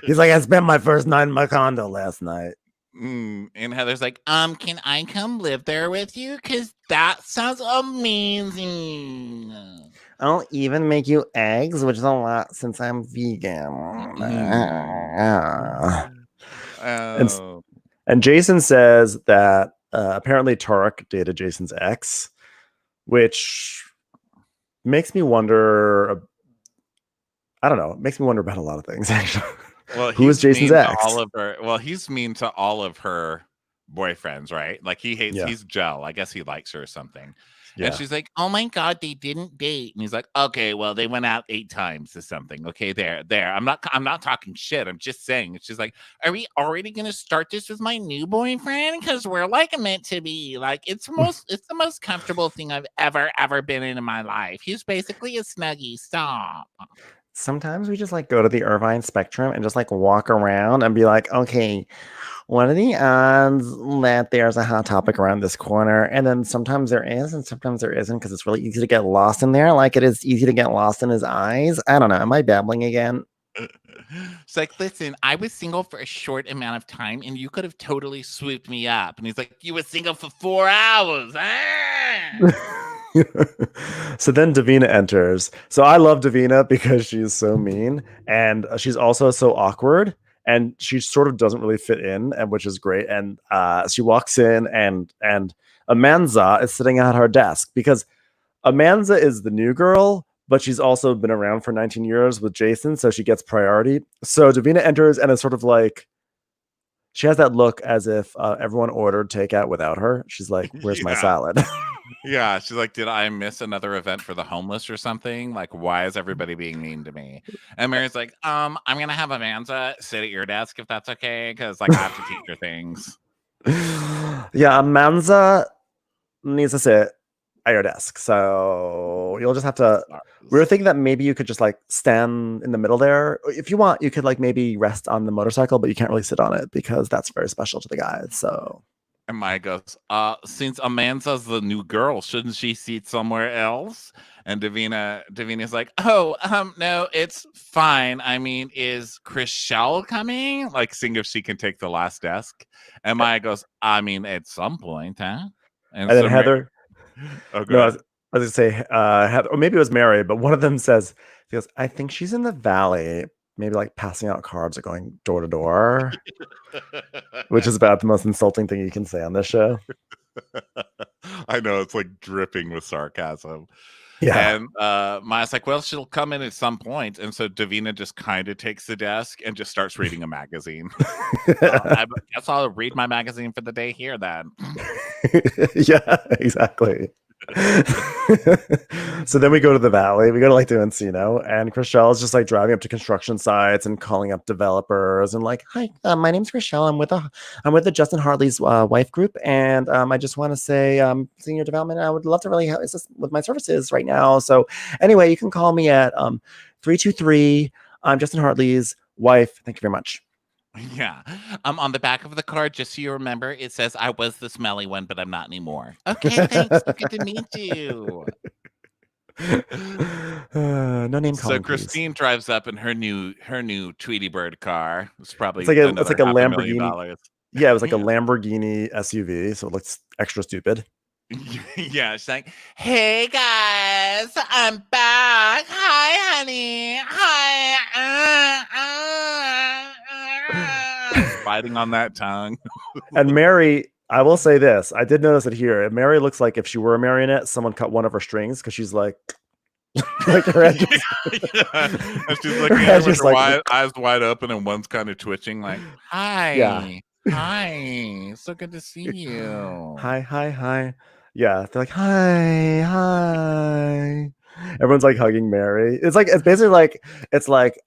He's like, I spent my first night in my condo last night. And Heather's like, can I come live there with you? Cause that sounds amazing. I'll even make you eggs, which is a lot since I'm vegan. Oh. And Jason says that apparently Tarek dated Jason's ex, which makes me wonder. I don't know. It makes me wonder about a lot of things, actually. Well, Who is Jason's ex? He's mean to all of her boyfriends, right? Like he's Gel. I guess he likes her or something. Yeah. And she's like, oh my God, they didn't date. And he's like, okay, well, they went out 8 times or something. Okay, there. I'm not talking shit. I'm just saying. And she's like, are we already gonna start this with my new boyfriend? Because we're like meant to be. Like it's the most comfortable thing I've ever been in my life. He's basically a snuggie. Stop. Sometimes we just like go to the Irvine Spectrum and just like walk around and be like, okay, what are the odds that there's a hot topic around this corner? And then sometimes there is, and sometimes there isn't, because it's really easy to get lost in there. Like it is easy to get lost in his eyes. I don't know. Am I babbling again? It's like, listen, I was single for a short amount of time and you could have totally swooped me up. And he's like, you were single for 4 hours. Ah! So then Davina enters. So I love Davina because she's so mean and she's also so awkward and she sort of doesn't really fit in, and which is great. And she walks in and Amanza is sitting at her desk because Amanza is the new girl, but she's also been around for 19 years with Jason, so she gets priority. So Davina enters and is sort of like she has that look as if everyone ordered takeout without her. She's like, "Where's my salad?" Yeah, she's like, did I miss another event for the homeless or something? Like, why is everybody being mean to me? And Mary's like, I'm gonna have Amanda sit at your desk if that's okay, because like I have to teach her things. Yeah, Amanza needs to sit at your desk, so you'll just have to. We were thinking that maybe you could just like stand in the middle there. If you want, you could like maybe rest on the motorcycle, but you can't really sit on it because that's very special to the guys. So. And Maya goes, since Amanda's the new girl, shouldn't she seat somewhere else? And Davina's like, oh, no, it's fine. I mean, is Chriselle coming? Like, seeing if she can take the last desk. And Maya goes, I mean, at some point, huh? And then so Heather. Oh, go No, ahead. I was gonna say Heather, or maybe it was Mary, but one of them says, he goes, I think she's in the valley. maybe like passing out cards or going door to door, which is about the most insulting thing you can say on this show. I know, it's like dripping with sarcasm. Yeah. And Maya's like, well, she'll come in at some point. And so Davina just kind of takes the desk and just starts reading a magazine. I guess I'll read my magazine for the day here then. Yeah, exactly. So then we go to the valley. We go to like the Encino, and Chriselle is just like driving up to construction sites and calling up developers and like, "Hi, my name's Chriselle. I'm with the Justin Hartley's wife group, and I just want to say, senior development. I would love to really help with my services right now. So anyway, you can call me at 323. I'm Justin Hartley's wife. Thank you very much." Yeah. On the back of the card, just so you remember, it says, I was the smelly one, but I'm not anymore. Okay, thanks. Good to meet you. No name So calling, please. Christine drives up in her new Tweety Bird car. It's probably It's like another a Lamborghini. $500,000. Yeah, it was like a Yeah. Lamborghini SUV, so it looks extra stupid. Yeah, she's like, hey guys, I'm back. Hi, honey. Hi. Biting on that tongue. And Mary, I will say this. I did notice it here. Mary looks like if she were a marionette, someone cut one of her strings because she's like, like her head just, yeah. And she's looking at her with her eyes wide open, and one's kind of twitching, like, hi. Yeah. Hi. So good to see you. Hi, hi, hi. Yeah, they're like, hi, hi. Everyone's like hugging Mary. It's basically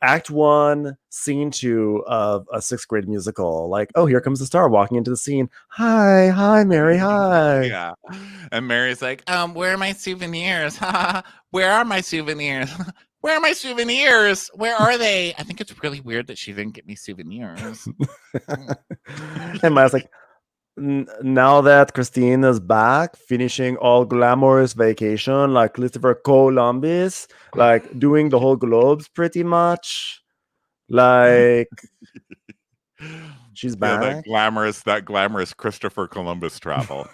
act 1, scene 2 of a 6th grade musical. Like, oh, here comes the star walking into the scene. Hi, Mary, hi. Yeah. And Mary's like, where are my souvenirs? Where are my souvenirs? Where are my souvenirs? Where are they? I think it's really weird that she didn't get me souvenirs. And Maya's like, now that Christine is back, finishing all glamorous vacation like Christopher Columbus, like doing the whole globes pretty much. Like she's back. That glamorous Christopher Columbus travel.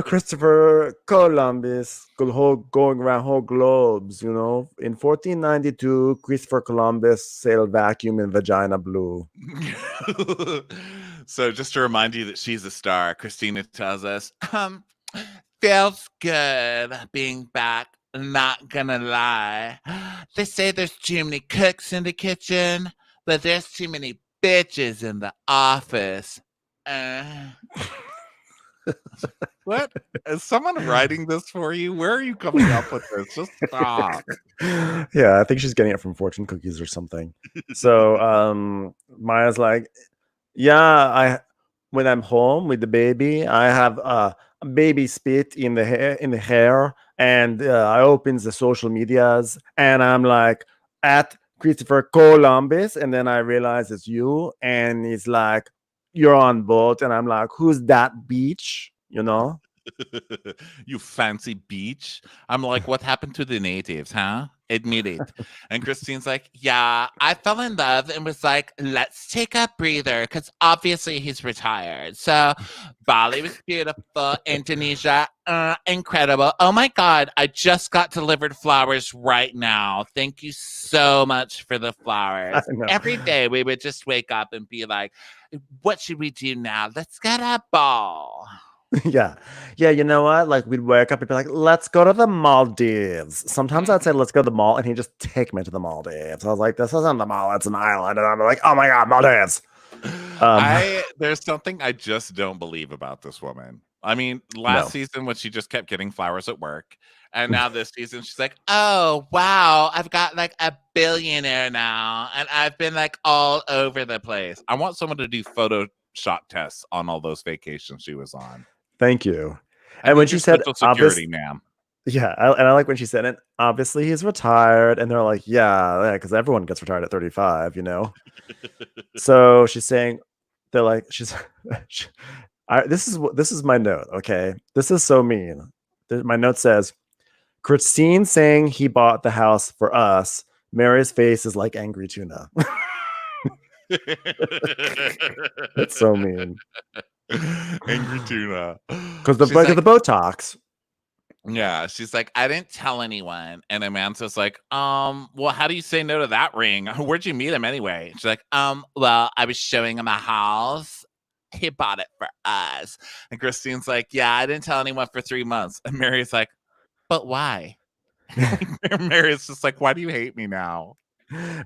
Christopher Columbus going around whole globes, in 1492, Christopher Columbus sailed vacuum in vagina blue. So just to remind you that she's a star, Christina tells us, feels good being back, not gonna lie. They say there's too many cooks in the kitchen, but there's too many bitches in the office. What? Is someone writing this for you? Where are you coming up with this? Just stop. Yeah, I think she's getting it from fortune cookies or something. So Maya's like, yeah, when I'm home with the baby, I have a baby spit in the hair, and I open the social medias, and I'm like at Christopher Columbus, and then I realize it's you, and he's like, you're on boat, and I'm like, who's that beach? You fancy beach. I'm like, what happened to the natives, huh? Admit it. And Christine's like, yeah, I fell in love and was like, let's take a breather, because obviously he's retired. So Bali was beautiful. Indonesia, incredible. Oh my God, I just got delivered flowers right now. Thank you so much for the flowers. Every day we would just wake up and be like, what should we do now? Let's get a ball. Yeah. You know what? Like, we'd wake up and be like, let's go to the Maldives. Sometimes I'd say, let's go to the mall, and he'd just take me to the Maldives. I was like, this isn't the mall, it's an island. And I'm like, oh my God, Maldives. There's something I just don't believe about this woman. I mean, last season when she just kept getting flowers at work, and now this season she's like, oh wow, I've got like a billionaire now, and I've been like all over the place. I want someone to do Photoshop tests on all those vacations she was on. Thank you. And when she said, security, ma'am. Yeah, I like when she said it. Obviously, he's retired, and they're like, yeah, because everyone gets retired at 35, So she's saying, they're like, this is my note. Okay, this is so mean. My note says, Christine saying he bought the house for us. Mary's face is like angry tuna. That's so mean. Angry tuna. Because the Botox. Yeah, she's like, "I didn't tell anyone." And Amanda's like, well, how do you say no to that ring? Where'd you meet him anyway?" She's like, well, I was showing him a house. He bought it for us." And Christine's like, "Yeah, I didn't tell anyone for 3 months." And Mary's like, "But why?" Mary's just like, "Why do you hate me now?"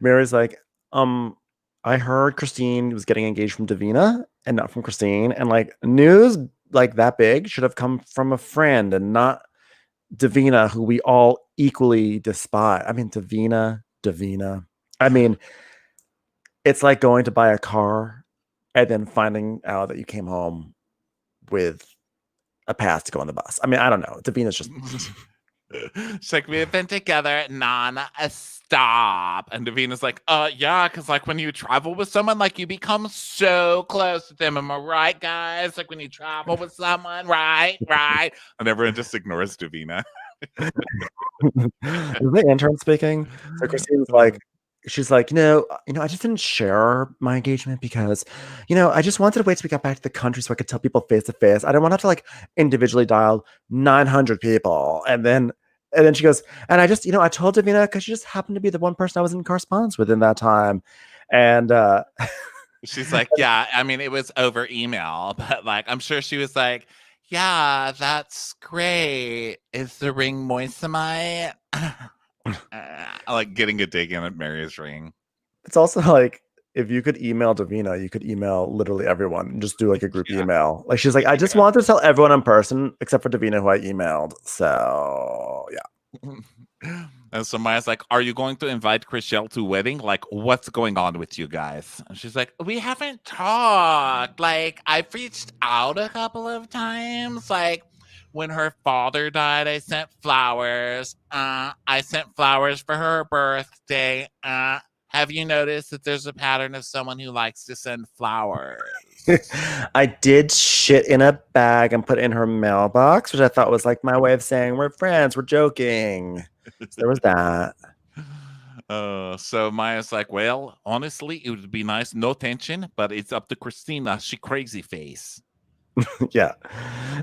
Mary's like, I heard Christine was getting engaged from Davina and not from Christine, and like news like that big should have come from a friend and not Davina, who we all equally despise. I mean, Davina. I mean, it's like going to buy a car and then finding out that you came home with a pass to go on the bus. I mean, I don't know. Davina's just She's like, "We've been together non-stop." And Davina's like, yeah, because like when you travel with someone, like you become so close with them. Am I right, guys? Like when you travel with someone, right, right. And everyone just ignores Davina. is the intern speaking? So Christine's like, she's like, I just didn't share my engagement because, I just wanted to wait till we got back to the country so I could tell people face to face. I don't want to have to like individually dial 900 people. And then she goes, and I just, I told Davina because she just happened to be the one person I was in correspondence with in that time. And She's like, "Yeah, I mean, it was over email, but like, I'm sure she was like, yeah, that's great. Is the ring moissanite?" Like getting a dig in at Mary's ring. it's also like if you could email Davina, you could email literally everyone and just do like a group Yeah. email. Like she's like, I just Yeah. wanted to tell everyone in person except for Davina, who I emailed. So yeah. And so Maya's like, "Are you going to invite Chriselle to wedding? Like, what's going on with you guys?" And she's like, "We haven't talked. Like, I've reached out a couple of times. Like, when her father died, I sent flowers. I sent flowers for her birthday. Have you noticed that there's a pattern of someone who likes to send flowers?" I did shit in a bag and put it in her mailbox, which I thought was like my way of saying we're friends, we're joking. So there was that. So Maya's like, "Well, honestly, it would be nice, no tension, but it's up to Christina. She crazy face." Yeah.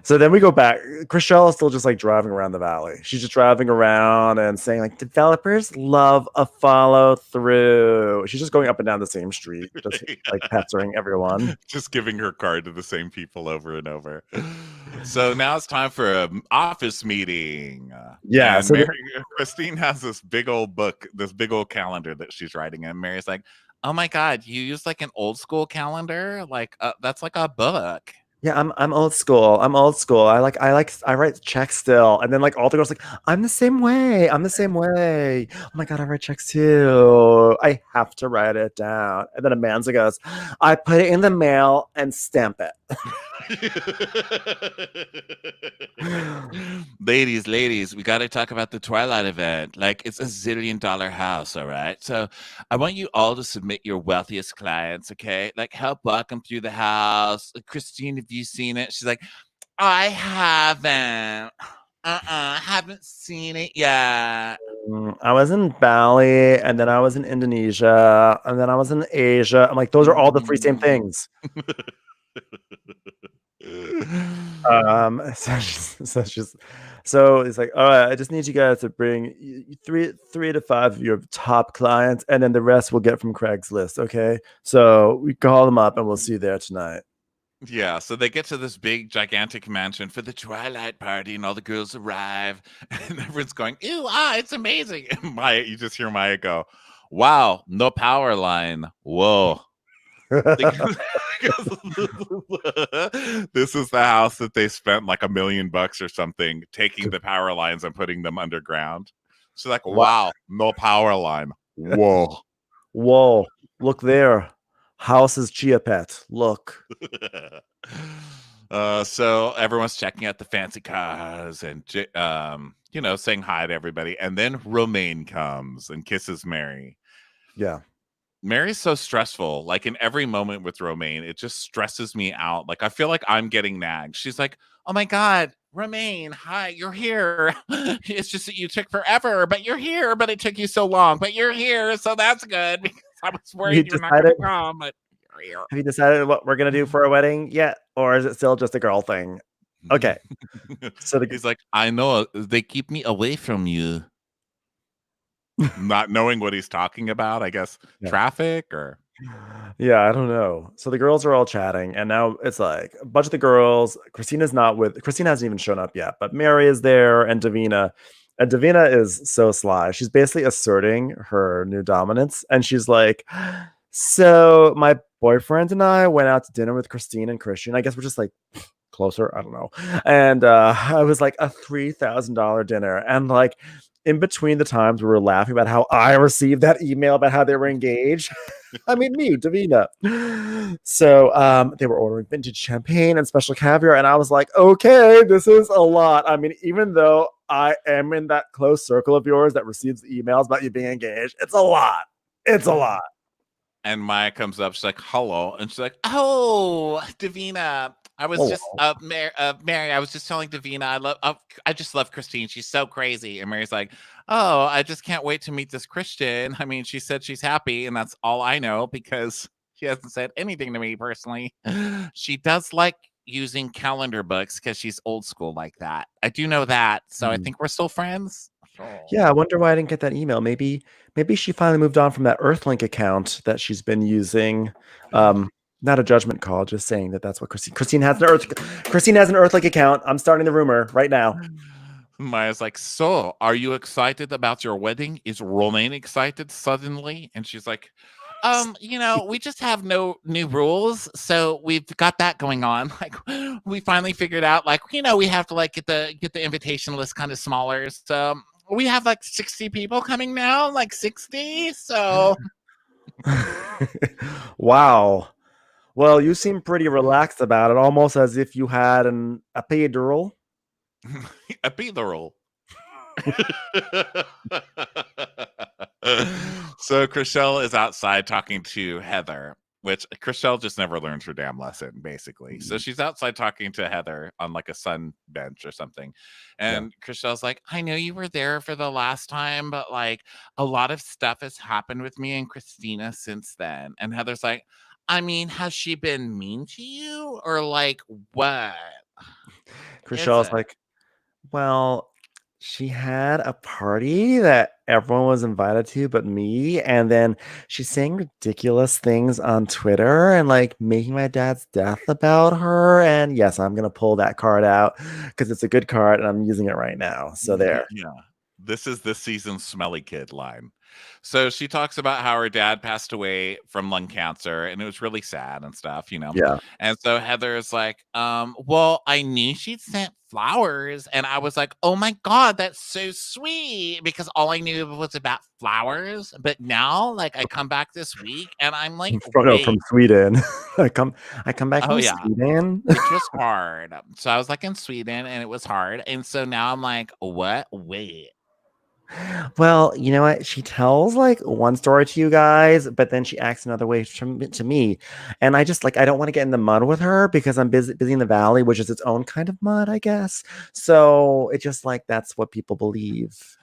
So then we go back. Chriselle is still just like driving around the valley. She's just driving around and saying like developers love a follow through. She's just going up and down the same street, just like pestering everyone. Just giving her card to the same people over and over. So now it's time for an office meeting. Yeah. And So Christine has this big old book, this big old calendar that she's writing in. Mary's like, "Oh my God, you use like an old school calendar? Like, that's like a book." yeah, I'm old school. I'm old school. I write checks still. And then like all the girls like, I'm the same way. I'm the same way. Oh my God, I write checks too. I have to write it down. And then Amanda goes, I put it in the mail and stamp it. Ladies, we got to talk about the Twilight event. Like, it's $1 zillion house, all right? So I want you all to submit your wealthiest clients, okay? Like, help walk them through the house. Like, Christine, have you seen it? She's like, "I haven't. Haven't seen it yet." I was in Bali and then I was in Indonesia and then I was in Asia. I'm like, those are all the three same Mm. things. So it's like, all right, I just need you guys to bring three to five of your top clients, and then the rest we'll get from Craigslist. Okay, so we call them up, and we'll see you there tonight. Yeah, so they get to this big, gigantic mansion for the Twilight party, and all the girls arrive, and everyone's going, "Ew, it's amazing!" And Maya, you just hear Maya go, "Wow, no power line. Whoa." Because this is the house that they spent like $1 million or something taking the power lines and putting them underground. She's like, Wow. "Wow, no power line. Whoa." Whoa, look there. House is Chia Pet. Look. So everyone's checking out the fancy cars and saying hi to everybody, and then Romaine comes and kisses Mary. Yeah. Mary's so stressful. Like in every moment with Romaine, it just stresses me out. Like I feel like I'm getting nagged. She's like, "Oh my God, Romaine, hi, you're here. It's just that you took forever, but you're here. But it took you so long, but you're here, so that's good because I was You worried you were not going decided to come, but you're here." Have you decided what we're gonna do for a wedding yet? Or is it still just a girl thing? Okay. So He's like, I know they keep me away from you. Not knowing what he's talking about, I guess yeah. traffic or Yeah, I don't know. So the girls are all chatting, and now it's like a bunch of the girls. Christina's not with. Christina hasn't even shown up yet, but Mary is there, and Davina. And Davina is so sly. She's basically asserting her new dominance, and she's like, "So my boyfriend and I went out to dinner with Christine and Christian. I guess we're just like closer. I don't know. And I was like a $3,000 dinner, and like." In between the times we were laughing about how I received that email about how they were engaged. I mean, me, Davina. So they were ordering vintage champagne and special caviar. And I was like, okay, this is a lot. I mean, even though I am in that close circle of yours that receives emails about you being engaged, it's a lot. It's a lot. and Maya comes up, she's like, hello. And she's like, oh, Davina. I was Oh, just Mary. I was just telling Davina, I just love Christine. She's so crazy. And Mary's like, oh, I just can't wait to meet this Christian. I mean, she said she's happy, and that's all I know because she hasn't said anything to me personally. She does like using calendar books because she's old school like that. I do know that, so I hmm. think we're still friends. Yeah, I wonder why I didn't get that email. Maybe she finally moved on from that Earthlink account that she's been using. Um, not a judgment call, just saying that that's what Christine has an Earthlink account. I'm starting the rumor right now. Maya's like, so are you excited about your wedding? Is Romaine excited suddenly? And she's like, we just have no new rules, so we've got that going on. Like, we finally figured out, like, we have to like get the invitation list kind of smaller. So we have like 60 people coming now, like 60. So Wow. Well, you seem pretty relaxed about it, almost as if you had an epidural. epidural. So Chriselle is outside talking to Heather, which Chriselle just never learned her damn lesson, basically. So Mm, she's outside talking to Heather on like a sun bench or something. yeah. And Chriselle's like, I know you were there for the last time, but like a lot of stuff has happened with me and Christina since then. And Heather's like, I mean, has she been mean to you? Or like what is Krishal's it? like, well, she had a party that everyone was invited to but me, and then she's saying ridiculous things on Twitter and like making my dad's death about her. And yes, I'm gonna pull that card out because it's a good card and I'm using it right now. So there. Yeah. This is this season's smelly kid line. So she talks about how her dad passed away from lung cancer and it was really sad and stuff. Yeah. And so Heather's like, well, I knew she'd sent flowers. And I was like, oh my God, that's so sweet. Because all I knew was about flowers. But now, like, I come back this week and I'm like, No, from wait, Sweden. I come I come back oh from yeah. Sweden. Which was hard. So I was like in Sweden and it was hard. And so now I'm like, what? Wait. Well, you know what? She tells like one story to you guys, but then she acts another way to me. And I just like I don't want to get in the mud with her because I'm busy in the valley, which is its own kind of mud, I guess. So it's just like that's what people believe.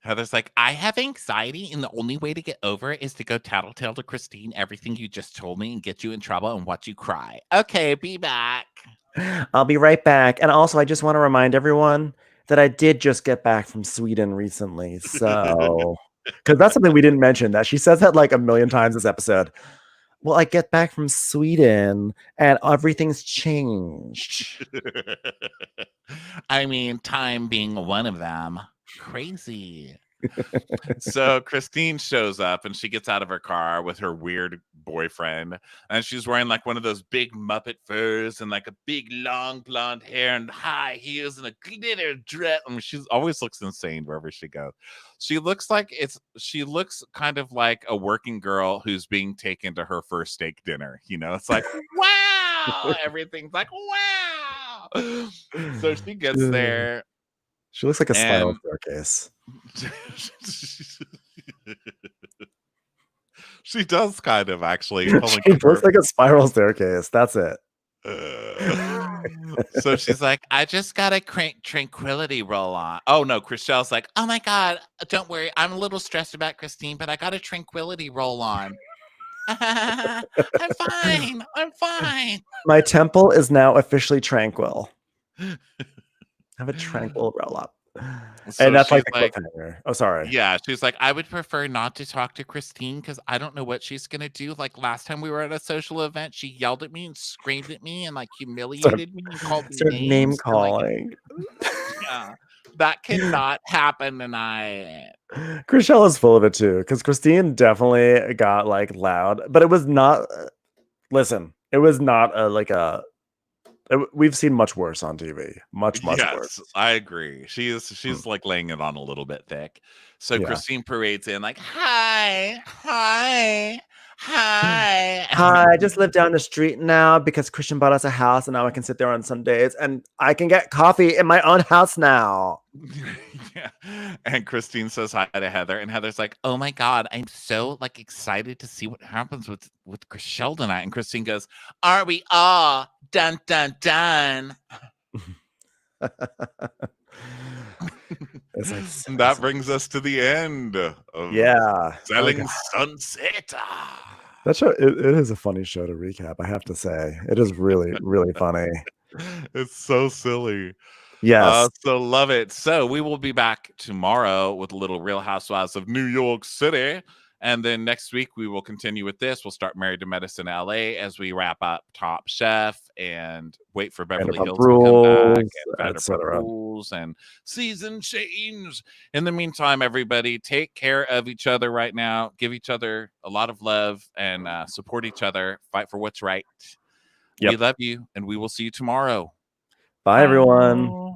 Heather's like, I have anxiety, and the only way to get over it is to go tattletale to Christine everything you just told me and get you in trouble and watch you cry. Okay, be back. I'll be right back. And also I just want to remind everyone that I did just get back from Sweden recently. So because that's something we didn't mention that she says that like a million times this episode. Well, I get back from Sweden and everything's changed. I mean, time being one of them. Crazy. So Christine shows up and she gets out of her car with her weird boyfriend, and she's wearing like one of those big Muppet furs and like a big long blonde hair and high heels and a glitter dress. I mean, she always looks insane wherever she goes. She looks kind of like a working girl who's being taken to her first steak dinner. It's like wow, everything's like wow. So she gets there She looks like a spiral and staircase. she does kind of actually pulling She up looks her. like a spiral staircase. That's it. So she's like, I just got a tranquility roll on. Oh no, Chriselle's like, oh my God, don't worry. I'm a little stressed about Christine, but I got a tranquility roll on. I'm fine. I'm fine. My temple is now officially tranquil. Have a tranquil roll up. And So that's like she's the like, cliffhanger. Oh, sorry. yeah, she's like, I would prefer not to talk to Christine because I don't know what she's gonna do. Like last time we were at a social event, she yelled at me and screamed at me and like Start humiliated me and called me name names. And like, calling. yeah, that cannot happen tonight. Chriselle is full of it too, because Christine definitely got like loud, but it was not. Listen, it was not we've seen much worse on TV. Much worse. Yes, I agree. She's like laying it on a little bit thick. So Yeah. Christine parades in like, hi, hi, hi. Hi, I just live down the street now because Christian bought us a house and now I can sit there on Sundays and I can get coffee in my own house now. Yeah. And Christine says hi to Heather, and Heather's like, "Oh my god, I'm so like excited to see what happens with Chriselle tonight." And Christine goes, "Are we all? Dun dun dun." It's like That brings us to the end of yeah. Selling Sunset. That show it is a funny show to recap, I have to say. It is really, really funny. It's so silly. Yes. So love it. So we will be back tomorrow with a little Real Housewives of New York City. And then next week we will continue with this. We'll start Married to Medicine LA as we wrap up Top Chef and wait for Beverly Vanderpump Hills to come back Rules, and Vanderpump etc. Rules and Season Change. In the meantime, everybody, take care of each other right now. Give each other a lot of love and support each other. Fight for what's right. We Yep. love you, and we will see you tomorrow. Bye, everyone. Bye.